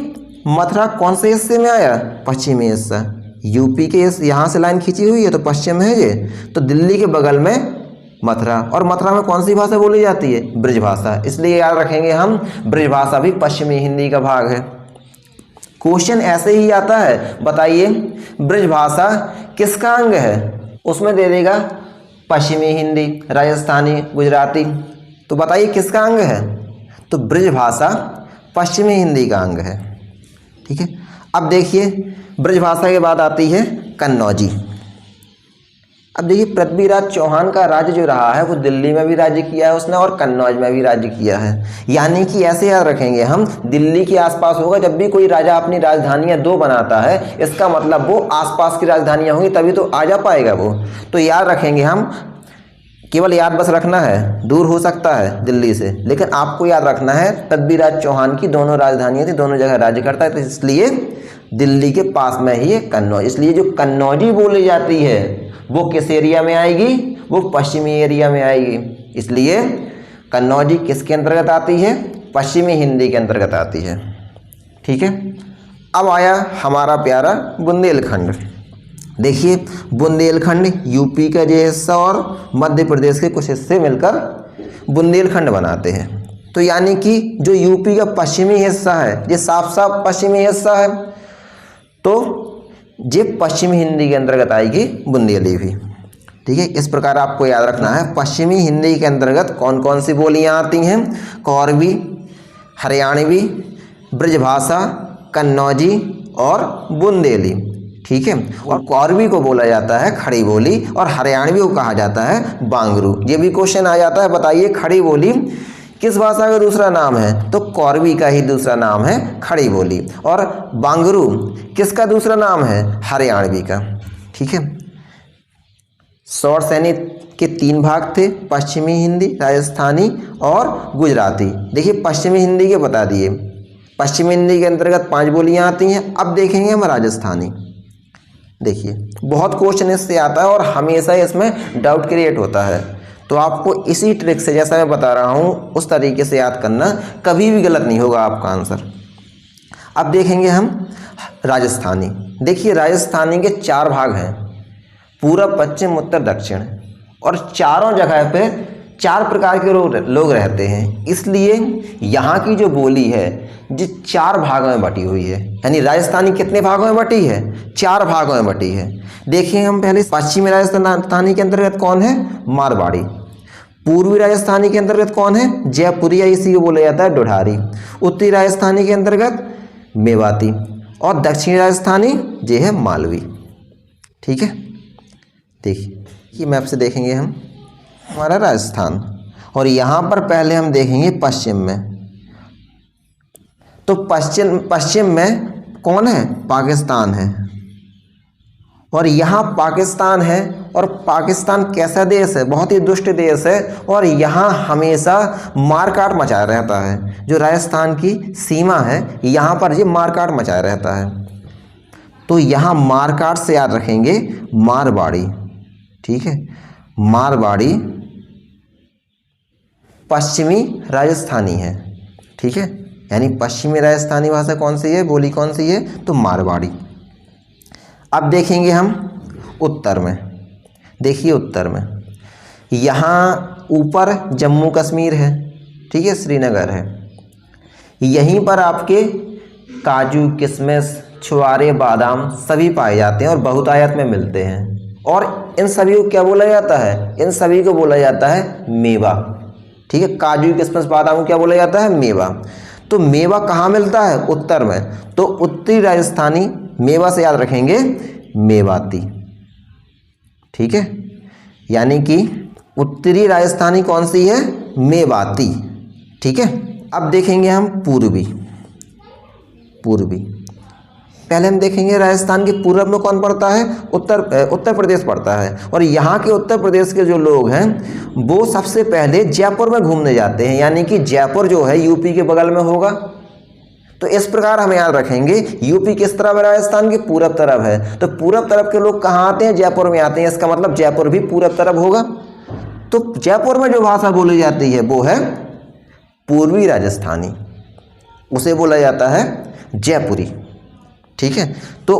मथुरा कौन से हिस्से में आया, पश्चिमी हिस्सा। यूपी के यहाँ से लाइन खींची हुई है तो पश्चिम में है ये। तो दिल्ली के बगल में मथुरा, और मथुरा में कौन सी भाषा बोली जाती है, ब्रजभाषा। इसलिए याद रखेंगे हम, ब्रजभाषा भी पश्चिमी हिंदी का भाग है। क्वेश्चन ऐसे ही आता है, बताइए ब्रजभाषा किसका अंग है, उसमें दे देगा पश्चिमी हिंदी, राजस्थानी, गुजराती। तो बताइए किसका अंग है, तो ब्रजभाषा पश्चिमी हिंदी का अंग है, ठीक है। अब देखिए ब्रजभाषा के बाद आती है कन्नौजी। अब देखिए पृथ्वीराज चौहान का राज्य जो रहा है वो दिल्ली में भी राज्य किया है उसने और कन्नौज में भी राज्य किया है। यानी कि ऐसे याद रखेंगे हम, दिल्ली के आसपास होगा, जब भी कोई राजा अपनी राजधानियां दो बनाता है इसका मतलब वो आसपास की राजधानियां होंगी तभी तो आ जा पाएगा वो। तो याद रखेंगे हम, केवल याद बस रखना है, दूर हो सकता है दिल्ली से, लेकिन आपको याद रखना है पृथ्वीराज चौहान की दोनों राजधानियां थी, दोनों जगह राज्य करता है, तो इसलिए दिल्ली के पास में ही है कन्नौज। इसलिए जो कन्नौजी बोली जाती है वो किस एरिया में आएगी, वो पश्चिमी एरिया में आएगी। इसलिए कन्नौजी किसके अंतर्गत आती है, पश्चिमी हिंदी के अंतर्गत आती है। ठीक है, अब आया हमारा प्यारा बुंदेलखंड। देखिए बुंदेलखंड यूपी का जो हिस्सा और मध्य प्रदेश के कुछ हिस्से मिलकर बुंदेलखंड बनाते हैं। तो यानी कि जो यूपी का पश्चिमी हिस्सा है, ये साफ साफ पश्चिमी हिस्सा है, तो ये पश्चिमी हिंदी के अंतर्गत आएगी बुंदेली भी। ठीक है, इस प्रकार आपको याद रखना है पश्चिमी हिंदी के अंतर्गत कौन कौन सी बोलियां आती हैं, कौरवी, हरियाणवी, ब्रजभाषा, कन्नौजी और बुंदेली। ठीक है, और कौरवी को बोला जाता है खड़ी बोली और हरियाणवी को कहा जाता है बांगरू। ये भी क्वेश्चन आ जाता है, बताइए खड़ी बोली किस भाषा का दूसरा नाम है, तो कौरवी का ही दूसरा नाम है खड़ी बोली, और बांगरू किसका दूसरा नाम है, हरियाणवी का। ठीक है, सौर सैनिक के 3 भाग थे, पश्चिमी हिंदी, राजस्थानी और गुजराती। देखिए पश्चिमी हिंदी के बता दिए, पश्चिमी हिंदी के अंतर्गत 5 बोलियां आती हैं। अब देखेंगे हम राजस्थानी। देखिए बहुत क्वेश्चन इससे आता है और हमेशा इसमें डाउट क्रिएट होता है, तो आपको इसी ट्रिक से, जैसा मैं बता रहा हूँ उस तरीके से याद करना, कभी भी गलत नहीं होगा आपका आंसर। अब देखेंगे हम राजस्थानी। देखिए राजस्थानी के 4 भाग हैं, पूरब, पश्चिम, उत्तर, दक्षिण, और चारों जगह पे 4 प्रकार के लोग रहते हैं। इसलिए यहाँ की जो बोली है जो 4 भागों में बटी हुई है, यानी राजस्थानी कितने भागों में बटी है, 4 भागों में बटी है। देखिए हम पहले पश्चिमी राजस्थानी के अंतर्गत कौन है, मारवाड़ी। पूर्वी राजस्थानी के अंतर्गत कौन है, जयपुरी, या इसी को बोला जाता है ढोढारी। उत्तरी राजस्थानी के अंतर्गत मेवाती, और दक्षिणी राजस्थानी ये है मालवी। ठीक है, देखिए मैप से देखेंगे हम हमारा राजस्थान, और यहाँ पर पहले हम देखेंगे पश्चिम में। तो पश्चिम में कौन है, पाकिस्तान है, और यहाँ पाकिस्तान है, और पाकिस्तान कैसा देश है, बहुत ही दुष्ट देश है, और यहाँ हमेशा मारकाट मचाया रहता है। जो राजस्थान की सीमा है यहाँ पर ये मारकाट मचाया रहता है, तो यहाँ मारकाट से याद रखेंगे मारवाड़ी। ठीक है, मारवाड़ी पश्चिमी राजस्थानी है। ठीक है, यानी पश्चिमी राजस्थानी भाषा कौन सी है, बोली कौन सी है, तो मारवाड़ी। अब देखेंगे हम उत्तर में। देखिए उत्तर में यहाँ ऊपर जम्मू कश्मीर है, ठीक है, श्रीनगर है, यहीं पर आपके काजू, किशमिश, छुआरे, बादाम सभी पाए जाते हैं और बहुतायत में मिलते हैं। और इन सभी को क्या बोला जाता है, इन सभी को बोला जाता है मेवा। ठीक है, काजू, किशमिश, बादाम को क्या बोला जाता है, मेवा। तो मेवा कहाँ मिलता है, उत्तर में, तो उत्तरी राजस्थानी मेवा से याद रखेंगे मेवाती। ठीक है, यानी कि उत्तरी राजस्थानी कौन सी है, मेवाती। ठीक है, अब देखेंगे हम पूर्वी। पहले हम देखेंगे राजस्थान के पूर्व में कौन पड़ता है, उत्तर प्रदेश पड़ता है, और यहाँ के उत्तर प्रदेश के जो लोग हैं वो सबसे पहले जयपुर में घूमने जाते हैं, यानी कि जयपुर जो है यूपी के बगल में होगा। तो इस प्रकार हम याद रखेंगे यूपी किस तरफ है, राजस्थान के पूरब तरफ है, तो पूरब तरफ के लोग कहाँ आते हैं, जयपुर में आते हैं, इसका मतलब जयपुर भी पूरब तरफ होगा। तो जयपुर में जो भाषा बोली जाती है वो है पूर्वी राजस्थानी, उसे बोला जाता है जयपुरी। ठीक है, तो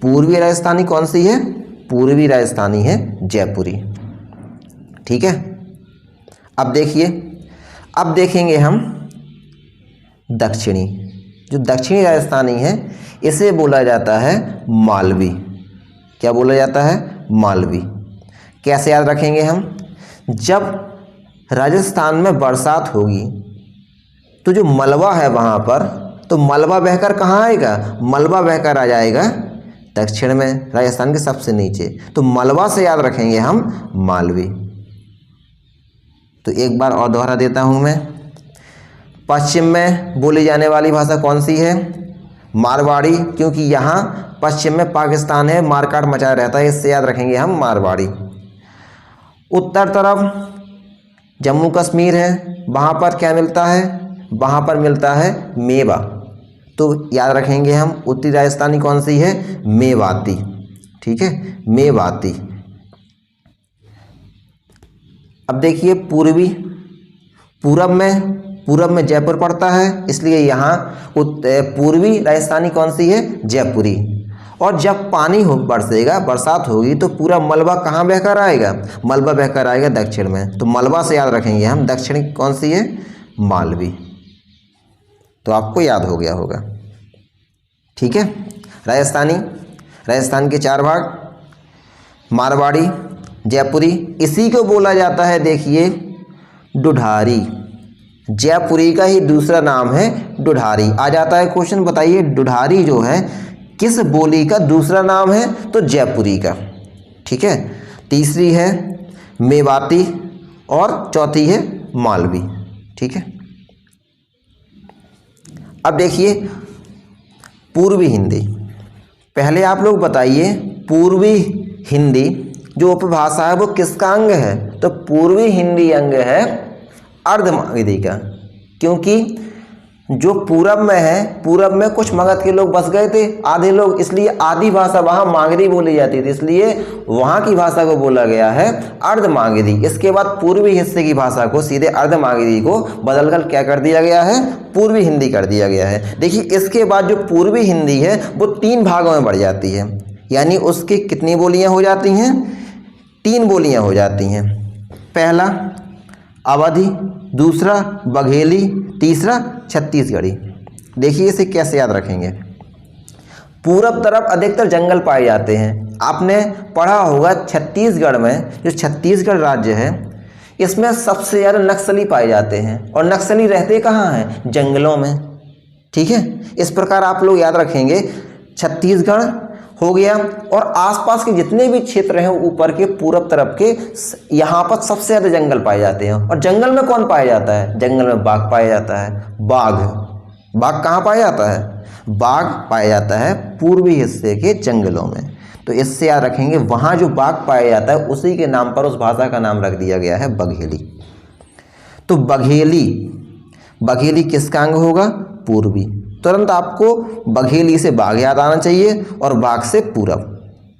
पूर्वी राजस्थानी कौन सी है, पूर्वी राजस्थानी है जयपुरी। ठीक है, अब देखिए, अब देखेंगे हम दक्षिणी। जो दक्षिणी राजस्थानी है इसे बोला जाता है मालवी। क्या बोला जाता है, मालवी। कैसे याद रखेंगे हम, जब राजस्थान में बरसात होगी तो जो मलबा है वहाँ पर, तो मलबा बहकर कहाँ आएगा, मलबा बहकर आ जाएगा दक्षिण में, राजस्थान के सबसे नीचे। तो मलबा से याद रखेंगे हम मालवी। तो एक बार और दोहरा देता हूँ मैं। पश्चिम में बोली जाने वाली भाषा कौन सी है? मारवाड़ी, क्योंकि यहाँ पश्चिम में पाकिस्तान है, मारकाट मचाया रहता है, इससे याद रखेंगे हम मारवाड़ी। उत्तर तरफ जम्मू कश्मीर है, वहाँ पर क्या मिलता है? वहाँ पर मिलता है मेवा। तो याद रखेंगे हम उत्तरी राजस्थानी कौन सी है? मेवाती। ठीक है, मेवाती। अब देखिए पूरब में जयपुर पड़ता है, इसलिए यहाँ पूर्वी राजस्थानी कौन सी है? जयपुरी। और जब पानी बरसेगा, बरसात होगी, तो पूरा मलबा कहाँ बहकर आएगा? मलबा बहकर आएगा दक्षिण में। तो मलबा से याद रखेंगे हम दक्षिण कौन सी है? मालवी। तो आपको याद हो गया होगा। ठीक है, राजस्थान के 4 भाग, मारवाड़ी, जयपुरी, इसी को बोला जाता है देखिए ढूढ़ारी। जयपुरी का ही दूसरा नाम है ढूढ़ारी। आ जाता है क्वेश्चन, बताइए ढूढ़ारी जो है किस बोली का दूसरा नाम है? तो जयपुरी का। ठीक है, तीसरी है मेवाती और चौथी है मालवी। ठीक है, अब देखिए पूर्वी हिंदी। पहले आप लोग बताइए पूर्वी हिंदी जो उपभाषा है वो किसका अंग है? तो पूर्वी हिंदी अंग है अर्धमागधी का, क्योंकि जो पूरब में है, पूरब में कुछ मगध के लोग बस गए थे, आधे लोग, इसलिए आधी भाषा वहाँ मागधी बोली जाती थी, इसलिए वहाँ की भाषा को बोला गया है अर्धमागधी। इसके बाद पूर्वी हिस्से की भाषा को सीधे अर्धमागधी को बदलकर क्या कर दिया गया है? पूर्वी हिंदी कर दिया गया है। देखिए इसके बाद जो पूर्वी हिंदी है वो 3 भागों में बढ़ जाती है, यानी उसकी कितनी बोलियाँ हो जाती हैं? 3 बोलियाँ हो जाती हैं। पहला अवधी, दूसरा बघेली, तीसरा छत्तीसगढ़ी। देखिए इसे कैसे याद रखेंगे। पूरब तरफ अधिकतर जंगल पाए जाते हैं। आपने पढ़ा होगा छत्तीसगढ़ में, जो छत्तीसगढ़ राज्य है, इसमें सबसे ज़्यादा नक्सली पाए जाते हैं। और नक्सली रहते कहाँ हैं? जंगलों में। ठीक है, इस प्रकार आप लोग याद रखेंगे छत्तीसगढ़ हो गया, और आसपास के जितने भी क्षेत्र हैं ऊपर के पूरब तरफ के, यहाँ पर सबसे ज़्यादा जंगल पाए जाते हैं। और जंगल में कौन पाया जाता है? जंगल में बाघ पाया जाता है। बाघ कहाँ पाया जाता है? बाघ पाया जाता है पूर्वी हिस्से के जंगलों में। तो इससे याद रखेंगे वहाँ जो बाघ पाया जाता है उसी के नाम पर उस भाषा का नाम रख दिया गया है बघेली। तो बघेली किसका अंग होगा? पूर्वी। तुरंत आपको बघेली से बाघ याद आना चाहिए और बाघ से पूरब,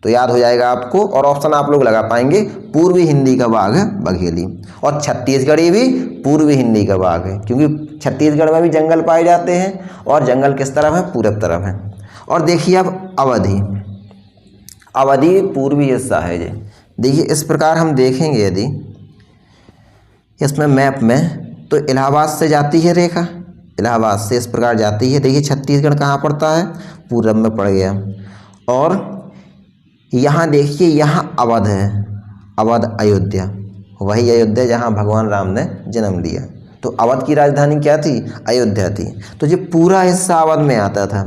तो याद हो जाएगा आपको। और ऑप्शन आप लोग लगा पाएंगे, पूर्वी हिंदी का बाघ है बघेली, और छत्तीसगढ़ी भी पूर्वी हिंदी का बाघ है, क्योंकि छत्तीसगढ़ में भी जंगल पाए जाते हैं, और जंगल किस तरफ है? पूरब तरफ है। और देखिए अब अवधी पूर्वी हिस्सा है जी। देखिए इस प्रकार हम देखेंगे यदि इसमें मैप में, तो इलाहाबाद से जाती है रेखा, इलाहाबाद से इस प्रकार जाती है। देखिए छत्तीसगढ़ कहाँ पड़ता है? पूरब में पड़ गया। और यहाँ देखिए यहाँ अवध है, अवध अयोध्या, वही अयोध्या जहाँ भगवान राम ने जन्म लिया। तो अवध की राजधानी क्या थी? अयोध्या थी। तो ये पूरा हिस्सा अवध में आता था।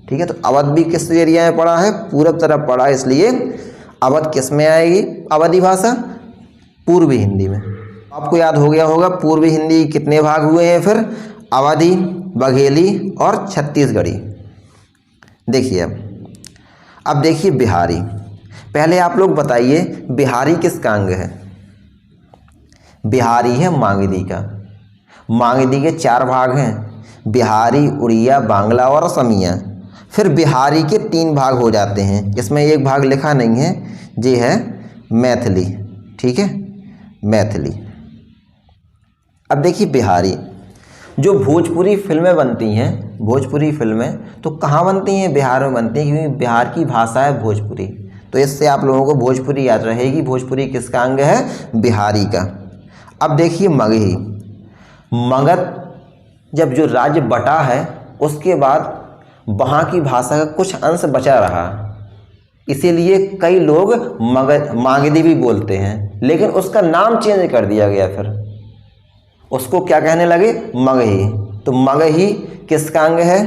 ठीक है, तो अवध भी किस एरिया में पड़ा है? पूरब तरफ पड़ा है, इसलिए अवध किस में आएगी? अवधी भाषा पूर्वी हिंदी में। आपको याद हो गया होगा पूर्वी हिंदी कितने भाग हुए हैं फिर? अवधी, बघेली और छत्तीसगढ़ी। देखिए अब देखिए बिहारी। पहले आप लोग बताइए बिहारी किसका अंग है? बिहारी है मागधी का। मागधी के 4 भाग हैं, बिहारी, उड़िया, बांग्ला और असमिया। फिर बिहारी के 3 भाग हो जाते हैं, इसमें एक भाग लिखा नहीं है, ये है मैथिली। ठीक है, मैथिली। अब देखिए बिहारी, जो भोजपुरी फिल्में बनती हैं, भोजपुरी फिल्में तो कहाँ बनती हैं? बिहार में बनती हैं, क्योंकि बिहार की भाषा है भोजपुरी। तो इससे आप लोगों को भोजपुरी याद रहेगी। भोजपुरी किसका अंग है? बिहारी का। अब देखिए मगही। मगध जब जो राज्य बटा है उसके बाद वहाँ की भाषा का कुछ अंश बचा रहा, इसीलिए कई लोग मागधी भी बोलते हैं, लेकिन उसका नाम चेंज कर दिया गया। फिर उसको क्या कहने लगे? मगही। तो मगही किसका अंग है?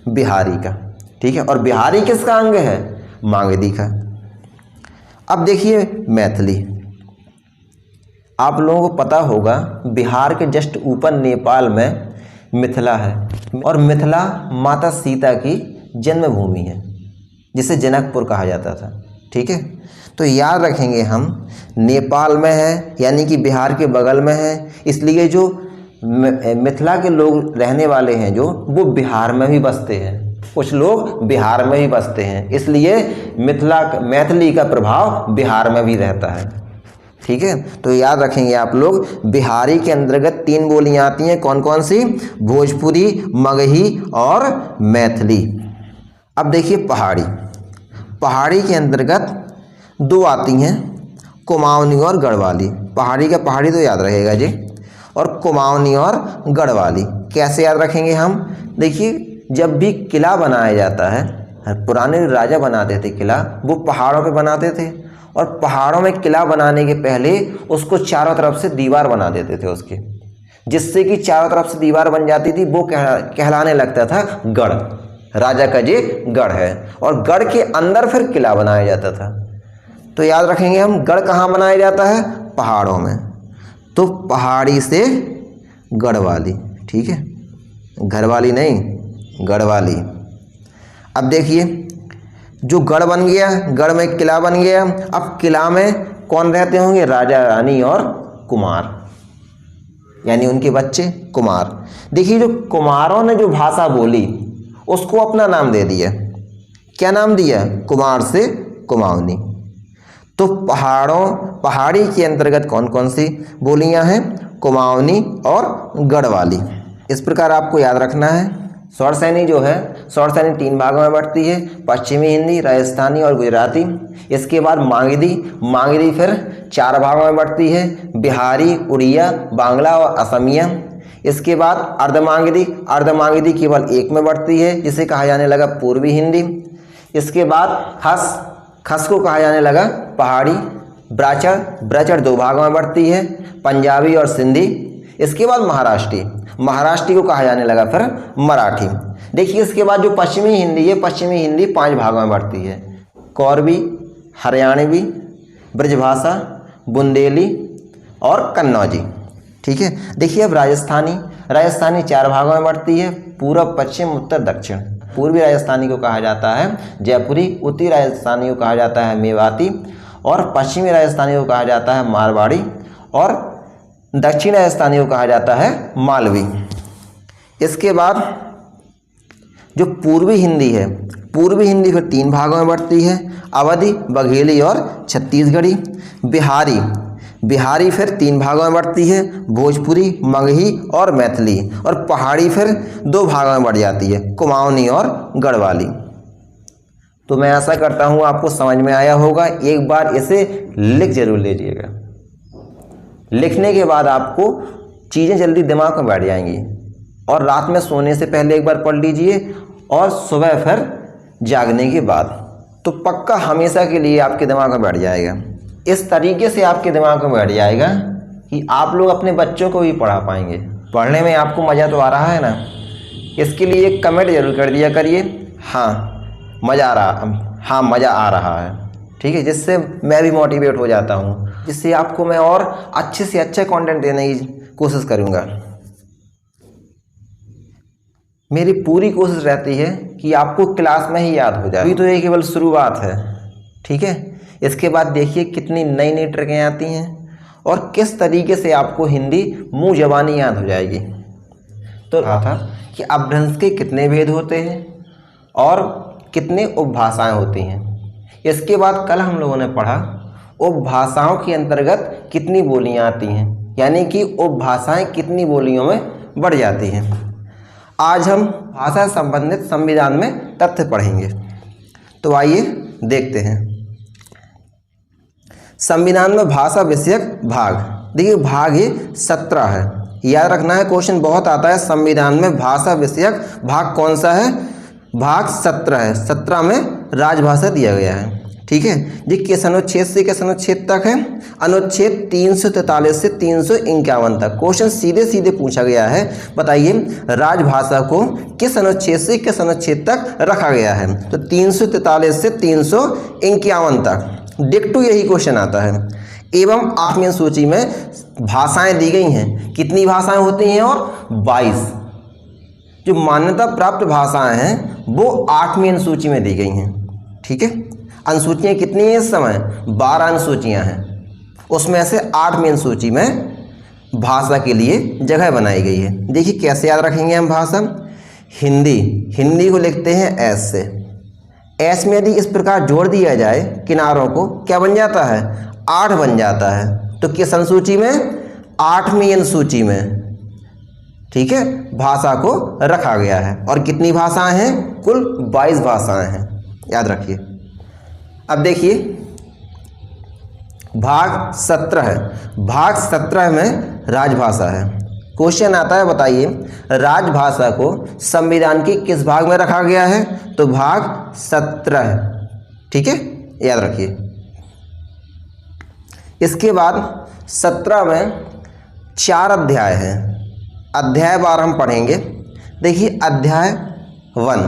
बिहारी का। ठीक है, और बिहारी किसका अंग है? मागधी का। अब देखिए मैथिली, आप लोगों को पता होगा बिहार के जस्ट ऊपर नेपाल में मिथिला है और मिथिला माता सीता की जन्मभूमि है जिसे जनकपुर कहा जाता था। ठीक है, तो याद रखेंगे हम नेपाल में है यानी कि बिहार के बगल में है, इसलिए जो मिथिला के लोग रहने वाले हैं जो वो बिहार में भी बसते हैं, कुछ लोग बिहार में ही बसते हैं, इसलिए मैथिली का प्रभाव बिहार में भी रहता है। ठीक है, तो याद रखेंगे आप लोग बिहारी के अंतर्गत 3 बोलियां आती हैं, कौन कौन सी? भोजपुरी, मगही और मैथिली। अब देखिए पहाड़ी, पहाड़ी के अंतर्गत 2 आती हैं, कुमाऊनी और गढ़वाली। पहाड़ी का पहाड़ी तो याद रहेगा जी, और कुमाऊनी और गढ़वाली कैसे याद रखेंगे हम? देखिए जब भी किला बनाया जाता है, पुराने राजा बनाते थे किला, वो पहाड़ों पे बनाते थे और पहाड़ों में किला बनाने के पहले उसको चारों तरफ से दीवार बना देते थे उसके, जिससे कि चारों तरफ से दीवार बन जाती थी, वो कहलाने लगता था गढ़। राजा का ये गढ़ है और गढ़ के अंदर फिर किला बनाया जाता था। तो याद रखेंगे हम गढ़ कहाँ बनाया जाता है? पहाड़ों में। तो पहाड़ी से गढ़वाली, ठीक है, घरवाली नहीं, गढ़वाली। अब देखिए जो गढ़ बन गया, गढ़ में किला बन गया, अब किला में कौन रहते होंगे? राजा रानी और कुमार, यानी उनके बच्चे कुमार। देखिए जो कुमारों ने जो भाषा बोली उसको अपना नाम दे दिया, क्या नाम दिया? कुमार से कुमाऊनी। तो पहाड़ी के अंतर्गत कौन कौन सी बोलियां हैं? कुमाऊनी और गढ़वाली। इस प्रकार आपको याद रखना है। शौरसैनी जो है, शौरसैनी 3 भागों में बढ़ती है, पश्चिमी हिंदी, राजस्थानी और गुजराती। इसके बाद मागधी फिर 4 भागों में बढ़ती है, बिहारी, उड़िया, बांग्ला और असमिया। इसके बाद अर्धमागधी केवल 1 में बढ़ती है, जिसे कहा जाने लगा पूर्वी हिंदी। इसके बाद खस को कहा जाने लगा पहाड़ी। ब्राचर 2 भागों में बढ़ती है, पंजाबी और सिंधी। इसके बाद महाराष्ट्री को कहा जाने लगा फिर मराठी। देखिए इसके बाद जो पश्चिमी हिंदी है, पश्चिमी हिंदी 5 भागों में बढ़ती है, कोरवी, हरियाणवी, ब्रजभाषा, बुंदेली और कन्नौजी। ठीक है, देखिए अब राजस्थानी 4 भागों में बढ़ती है, पूर्व, पश्चिम, उत्तर, दक्षिण। पूर्वी राजस्थानी को कहा जाता है जयपुरी, उत्तरी राजस्थानी को कहा जाता है मेवाती और पश्चिमी राजस्थानी को कहा जाता है मारवाड़ी और दक्षिण राजस्थानी को कहा जाता है मालवी। इसके बाद जो पूर्वी हिंदी है, पूर्वी हिंदी फिर 3 भागों में बढ़ती है, अवधी, बघेली और छत्तीसगढ़ी। बिहारी फिर 3 भागों में बढ़ती है, भोजपुरी, मगही और मैथिली। और पहाड़ी फिर 2 भागों में बढ़ जाती है, कुमाऊनी और गढ़वाली। तो मैं आशा करता हूँ आपको समझ में आया होगा। एक बार इसे लिख जरूर लीजिएगा, लिखने के बाद आपको चीज़ें जल्दी दिमाग में बैठ जाएंगी। और रात में सोने से पहले एक बार पढ़ लीजिए और सुबह फिर जागने के बाद, तो पक्का हमेशा के लिए आपके दिमाग में बैठ जाएगा। इस तरीके से आपके दिमाग में बैठ जाएगा कि आप लोग अपने बच्चों को भी पढ़ा पाएंगे। पढ़ने में आपको मज़ा तो आ रहा है ना? इसके लिए एक कमेंट जरूर कर दिया करिए, हाँ मज़ा आ रहा है। ठीक है, जिससे मैं भी मोटिवेट हो जाता हूँ, जिससे आपको मैं और अच्छे से अच्छा कंटेंट देने की कोशिश करूँगा। मेरी पूरी कोशिश रहती है कि आपको क्लास में ही याद हो जाए। अभी तो ये केवल शुरुआत है। ठीक है, इसके बाद देखिए कितनी नई नई ट्रिकें आती हैं और किस तरीके से आपको हिंदी मुंह ज़बानी याद हो जाएगी। तो कहा था कि अपभ्रंश के कितने भेद होते हैं और कितने उपभाषाएं होती हैं। इसके बाद कल हम लोगों ने पढ़ा उपभाषाओं के अंतर्गत कितनी बोलियां आती हैं, यानी कि उपभाषाएं कितनी बोलियों में बढ़ जाती हैं। आज हम भाषा संबंधित संविधान में तथ्य पढ़ेंगे। तो आइए देखते हैं। संविधान में भाषा विषयक भाग, देखिए भाग ये 17 है, याद रखना है, क्वेश्चन बहुत आता है। संविधान में भाषा विषयक भाग कौन सा है? भाग 17 है। 17 में राजभाषा दिया गया है। ठीक है जी। किस अनुच्छेद से किस अनुच्छेद तक है? अनुच्छेद 343 से 351 तक। क्वेश्चन सीधे सीधे पूछा गया है। बताइए राजभाषा को किस अनुच्छेद से किस अनुच्छेद तक रखा गया है? तो 343 से 351 तक। डिक्टो यही क्वेश्चन आता है। एवं 8वीं सूची में भाषाएं दी गई हैं। कितनी भाषाएं होती हैं? और 22 जो मान्यता प्राप्त भाषाएं हैं वो 8वीं अनुसूची में दी गई हैं। ठीक है, अनुसूचियाँ कितनी हैं इस समय? 12 अनुसूचियाँ हैं। उसमें से 8वीं अनुसूची में भाषा के लिए जगह बनाई गई है। देखिए कैसे याद रखेंगे हम भाषा। हिंदी को लिखते हैं एस से। एस में यदि इस प्रकार जोड़ दिया जाए किनारों को, क्या बन जाता है? 8 बन जाता है। तो किस अनुसूची में? 8वीं अनुसूची में, ठीक है, भाषा को रखा गया है। और कितनी भाषाएं हैं? कुल 22 भाषाएं हैं, याद रखिए। अब देखिए भाग 17 है। भाग 17 में राजभाषा है। क्वेश्चन आता है, बताइए राजभाषा को संविधान के किस भाग में रखा गया है? तो भाग 17 है। ठीक है, याद रखिए। इसके बाद 17 में 4 अध्याय हैं। अध्याय 12 हम पढ़ेंगे। देखिए अध्याय 1।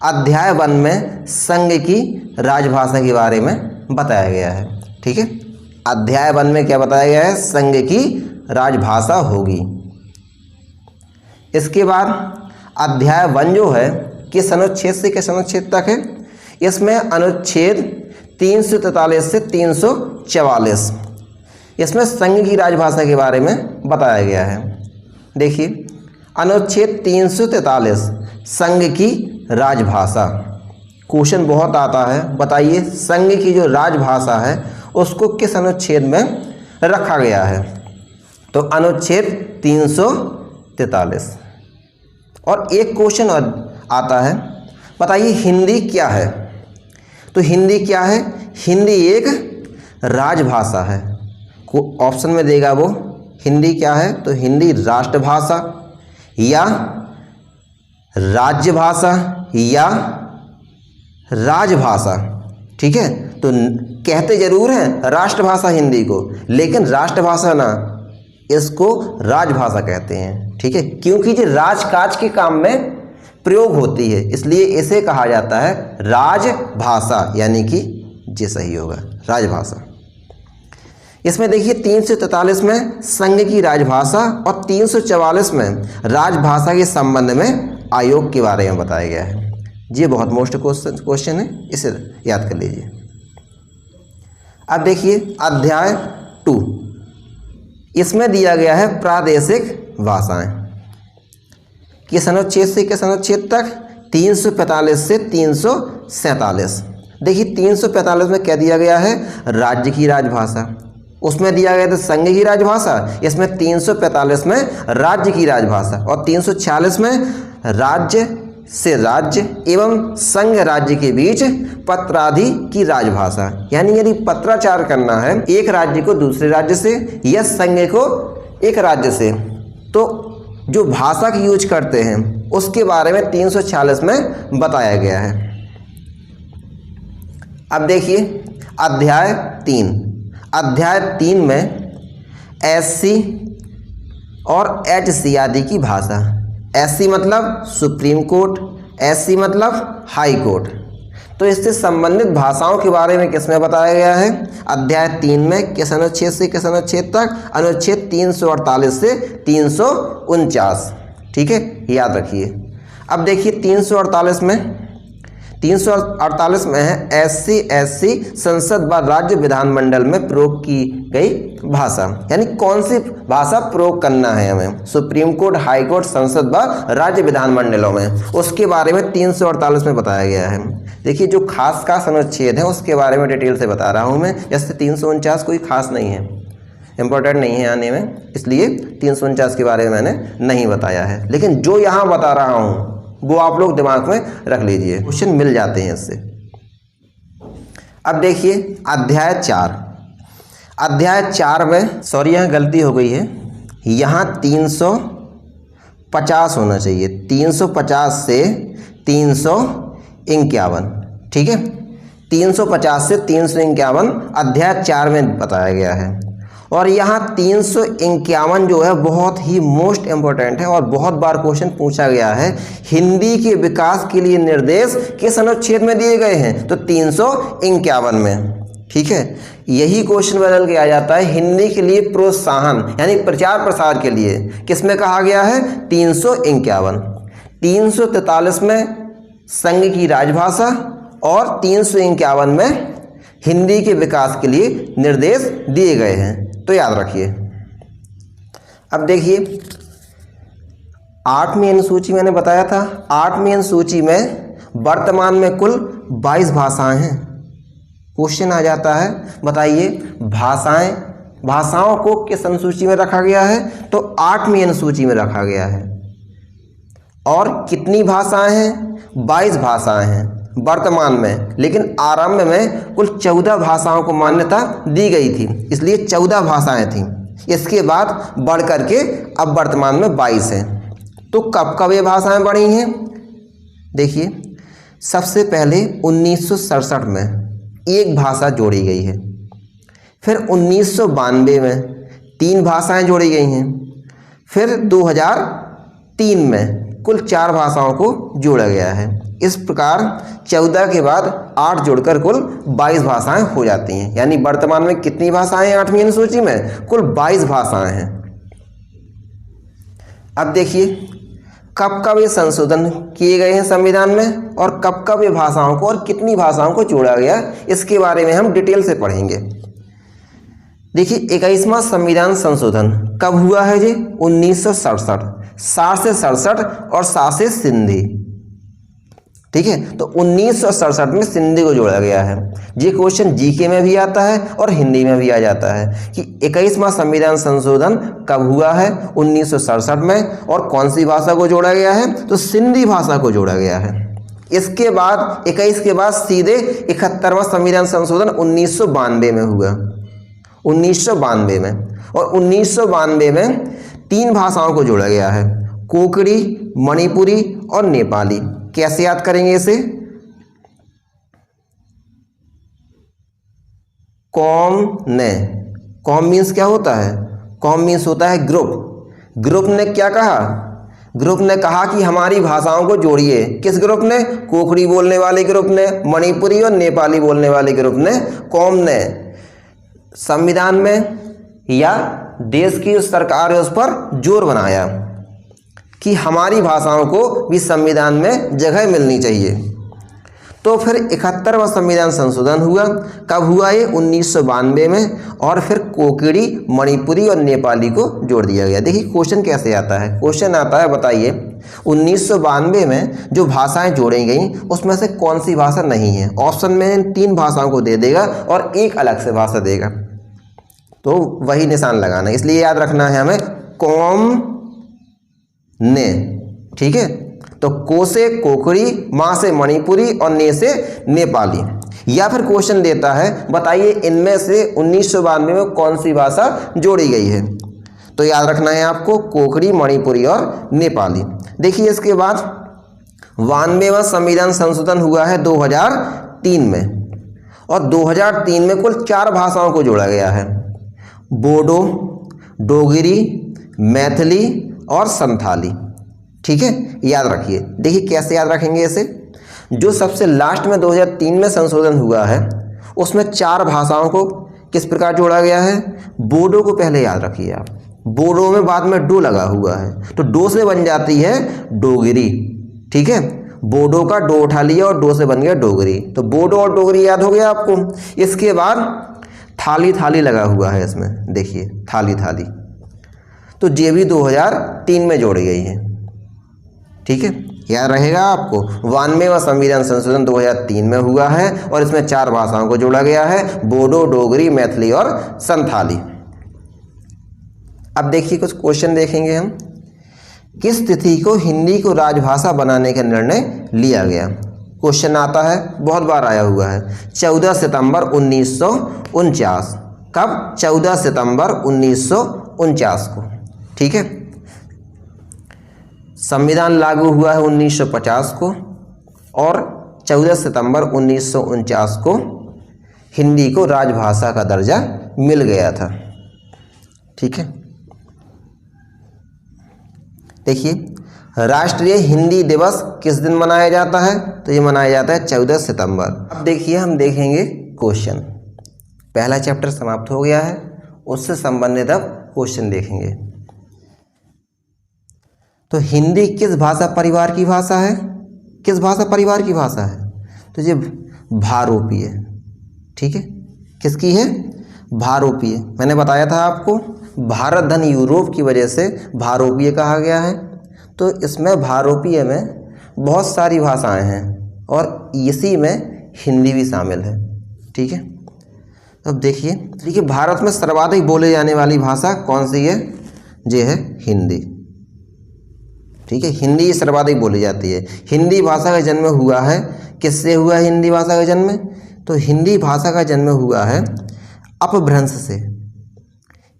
अध्याय 1 में संघ की राजभाषा के बारे में बताया गया है। ठीक है, अध्याय 1 में क्या बताया गया है? संघ की राजभाषा होगी। इसके बाद अध्याय 1 जो है किस अनुच्छेद से किस अनुच्छेद तक है? इसमें अनुच्छेद 343 से 344, इसमें संघ की राजभाषा के बारे में बताया गया है। देखिए अनुच्छेद 343 संघ की राजभाषा। क्वेश्चन बहुत आता है। बताइए संघ की जो राजभाषा है उसको किस अनुच्छेद में रखा गया है? तो अनुच्छेद 343। और एक क्वेश्चन आता है, बताइए हिंदी क्या है? तो हिंदी क्या है? हिंदी एक राजभाषा है। ऑप्शन में देगा वो हिंदी क्या है? तो हिंदी राष्ट्रभाषा या राज्यभाषा या राजभाषा। ठीक है, तो कहते जरूर हैं राष्ट्रभाषा हिंदी को, लेकिन राष्ट्रभाषा ना, इसको राजभाषा कहते हैं। ठीक है, क्योंकि ये राजकाज के काम में प्रयोग होती है, इसलिए इसे कहा जाता है राजभाषा, यानी कि ये सही होगा राजभाषा। इसमें देखिए 343 में संघ की राजभाषा और 344 में राजभाषा के संबंध में आयोग के बारे में बताया गया है। ये बहुत मोस्ट क्वेश्चन है, इसे याद कर लीजिए। अब देखिए अध्याय 2, इसमें दिया गया है प्रादेशिक भाषाएं। किस अनुच्छेद से किस अनुच्छेद तक? 345 से 347। देखिए 345 में क्या दिया गया है? राज्य की राजभाषा। उसमें दिया गया था संघ की राजभाषा। इसमें 345 में राज्य की राजभाषा और 346 में राज्य से राज्य एवं संघ राज्य के बीच पत्राधि की राजभाषा। यानी यदि पत्राचार करना है एक राज्य को दूसरे राज्य से या संघ को एक राज्य से, तो जो भाषा की यूज करते हैं उसके बारे में 346 में बताया गया है। अब देखिए अध्याय 3। अध्याय 3 में एससी और एचसी आदि की भाषा। एससी मतलब सुप्रीम कोर्ट, एससी मतलब हाई कोर्ट। तो इससे संबंधित भाषाओं के बारे में किसमें बताया गया है? अध्याय 3 में किस अनुच्छेद से किस अनुच्छेद तक? अनुच्छेद 348 से 349। ठीक है, याद रखिए। अब देखिए 348 में है एससी एससी संसद व राज्य विधानमंडल में प्रयोग की गई भाषा। यानी कौन सी भाषा प्रयोग करना है हमें? सुप्रीम कोर्ट, हाई कोर्ट, संसद व राज्य विधानमंडलों में, उसके बारे में 348 में बताया गया है। देखिए जो खास अनुच्छेद है उसके बारे में डिटेल से बता रहा हूँ मैं। जैसे 349 कोई खास नहीं है, इम्पोर्टेंट नहीं है आने में, इसलिए 349 के बारे में मैंने नहीं बताया है। लेकिन जो यहाँ बता रहा हूँ वो आप लोग दिमाग में रख लीजिए, क्वेश्चन मिल जाते हैं इससे। अब देखिए अध्याय 4। अध्याय 4 में, सॉरी यहाँ गलती हो गई है, यहाँ 350 होना चाहिए। 350 से 351। ठीक है, 350 से 351 अध्याय 4 में बताया गया है। और यहाँ 351 जो है बहुत ही मोस्ट इम्पोर्टेंट है और बहुत बार क्वेश्चन पूछा गया है। हिंदी के विकास के लिए निर्देश किस अनुच्छेद में दिए गए हैं? तो 351 में। ठीक है, यही क्वेश्चन बदल के आ जाता है हिंदी के लिए प्रोत्साहन यानी प्रचार प्रसार के लिए किस में कहा गया है? 351। 343 में संघ की राजभाषा और 351 में हिंदी के विकास के लिए निर्देश दिए गए हैं, तो याद रखिए। अब देखिए 8वीं अनुसूची मैंने बताया था, 8वीं अनुसूची में वर्तमान में कुल 22 भाषाएं हैं। क्वेश्चन आ जाता है, बताइए भाषाओं को किस अनुसूची में रखा गया है? तो 8वीं अनुसूची में रखा गया है। और कितनी भाषाएं हैं? 22 भाषाएं हैं वर्तमान में, लेकिन आरंभ में कुल 14 भाषाओं को मान्यता दी गई थी, इसलिए 14 भाषाएं थीं। इसके बाद बढ़ करके अब वर्तमान में 22 हैं। तो कब कब ये भाषाएं बढ़ी हैं? देखिए सबसे पहले 1967 में एक भाषा जोड़ी गई है, फिर 1992 में 3 भाषाएं जोड़ी गई हैं, फिर 2003 में कुल 4 भाषाओं को जोड़ा गया है। इस प्रकार 14 के बाद 8 जोड़कर कुल 22 भाषाएं हो जाती हैं। यानी वर्तमान में कितनी भाषाएं हैं 8वीं अनुसूची में? कुल 22 भाषाएं हैं। अब देखिए कब कब ये संशोधन किए गए हैं संविधान में और कब कब ये भाषाओं को और कितनी भाषाओं को जोड़ा गया, इसके बारे में हम डिटेल से पढ़ेंगे। देखिए 21वां संविधान संशोधन कब हुआ है जी? 1967। 60 से 67 और 60 से सिंधी। ठीक है, तो 1967 में सिंधी को जोड़ा गया है। ये क्वेश्चन जीके में भी आता है और हिंदी में भी आ जाता है कि 21वां संविधान संशोधन कब हुआ है? 1967 में। और कौन सी भाषा को जोड़ा गया है? तो सिंधी भाषा को जोड़ा गया है। इसके बाद 21 के बाद सीधे 71वां संविधान संशोधन 1992 में हुआ, 1992 में। और 1992 में 3 भाषाओं को जोड़ा गया है, कोंकणी, मणिपुरी और नेपाली। कैसे याद करेंगे इसे? कॉम मीन्स क्या होता है? कॉम मीन्स होता है ग्रुप। ग्रुप ने क्या कहा? ग्रुप ने कहा कि हमारी भाषाओं को जोड़िए। किस ग्रुप ने? कोंकणी बोलने वाले ग्रुप ने, मणिपुरी और नेपाली बोलने वाले ग्रुप ने, कॉम ने। संविधान में या देश की सरकार है उस पर जोर बनाया कि हमारी भाषाओं को भी संविधान में जगह मिलनी चाहिए। तो फिर 71वां संविधान संशोधन हुआ। कब हुआ ये? 1992 में। और फिर कोंकणी, मणिपुरी और नेपाली को जोड़ दिया गया। देखिए क्वेश्चन कैसे आता है। क्वेश्चन आता है, बताइए 1992 में जो भाषाएं जोड़ी गई उसमें से कौन सी भाषा नहीं है? ऑप्शन में 3 भाषाओं को दे देगा और एक अलग से भाषा देगा, तो वही निशान लगाना है। इसलिए याद रखना है हमें कॉम ने। ठीक है, तो को से कोंकणी, माँ से मणिपुरी और ने से नेपाली। या फिर क्वेश्चन देता है, बताइए इनमें से 1992 में कौन सी भाषा जोड़ी गई है? तो याद रखना है आपको कोंकणी, मणिपुरी और नेपाली। देखिए इसके बाद 92वां संविधान संशोधन हुआ है 2003 में। और 2003 में कुल 4 भाषाओं को जोड़ा गया है, बोडो, डोगरी, मैथिली और संथाली। ठीक है, याद रखिए। देखिए कैसे याद रखेंगे इसे? जो सबसे लास्ट में 2003 में संशोधन हुआ है उसमें 4 भाषाओं को किस प्रकार जोड़ा गया है? बोडो को पहले याद रखिए आप। बोडो में बाद में डो लगा हुआ है, तो डो से बन जाती है डोगरी। ठीक है, बोडो का डो उठा लिया और डो से बन गया डोगरी। तो बोडो और डोगरी याद हो गया आपको। इसके बाद थाली लगा हुआ है इसमें, देखिए थाली, तो ये भी 2003 में जोड़ी गई है। ठीक है, याद रहेगा आपको। 92वां संविधान संशोधन 2003 में हुआ है और इसमें 4 भाषाओं को जोड़ा गया है, बोडो, डोगरी, मैथिली और संथाली। अब देखिए कुछ क्वेश्चन देखेंगे हम। किस तिथि को हिंदी को राजभाषा बनाने का निर्णय लिया गया? क्वेश्चन आता है, बहुत बार आया हुआ है। 14 सितंबर 1949। कब? 14 सितंबर 1949 को। ठीक है, संविधान लागू हुआ है 1950 को और 14 सितंबर 1949 को हिंदी को राजभाषा का दर्जा मिल गया था। ठीक है, देखिए राष्ट्रीय हिंदी दिवस किस दिन मनाया जाता है? तो ये मनाया जाता है 14 सितंबर। अब देखिए हम देखेंगे क्वेश्चन। पहला चैप्टर समाप्त हो गया है, उससे संबंधित अब क्वेश्चन देखेंगे। तो हिंदी किस भाषा परिवार की भाषा है? किस भाषा परिवार की भाषा है? तो ये भारोपीय। ठीक है, किसकी है? भारोपीय। मैंने बताया था आपको भारत धन यूरोप की वजह से भारोपीय कहा गया है। तो इसमें भारोपीय में बहुत सारी भाषाएं हैं और इसी में हिंदी भी शामिल है। ठीक है, अब देखिए भारत में सर्वाधिक बोले जाने वाली भाषा कौन सी है? ये है हिंदी। ठीक है, हिंदी सर्वाधिक बोली जाती है। हिंदी भाषा का जन्म हुआ है, किससे हुआ है हिंदी भाषा का जन्म? तो हिंदी भाषा का जन्म हुआ है अपभ्रंश से,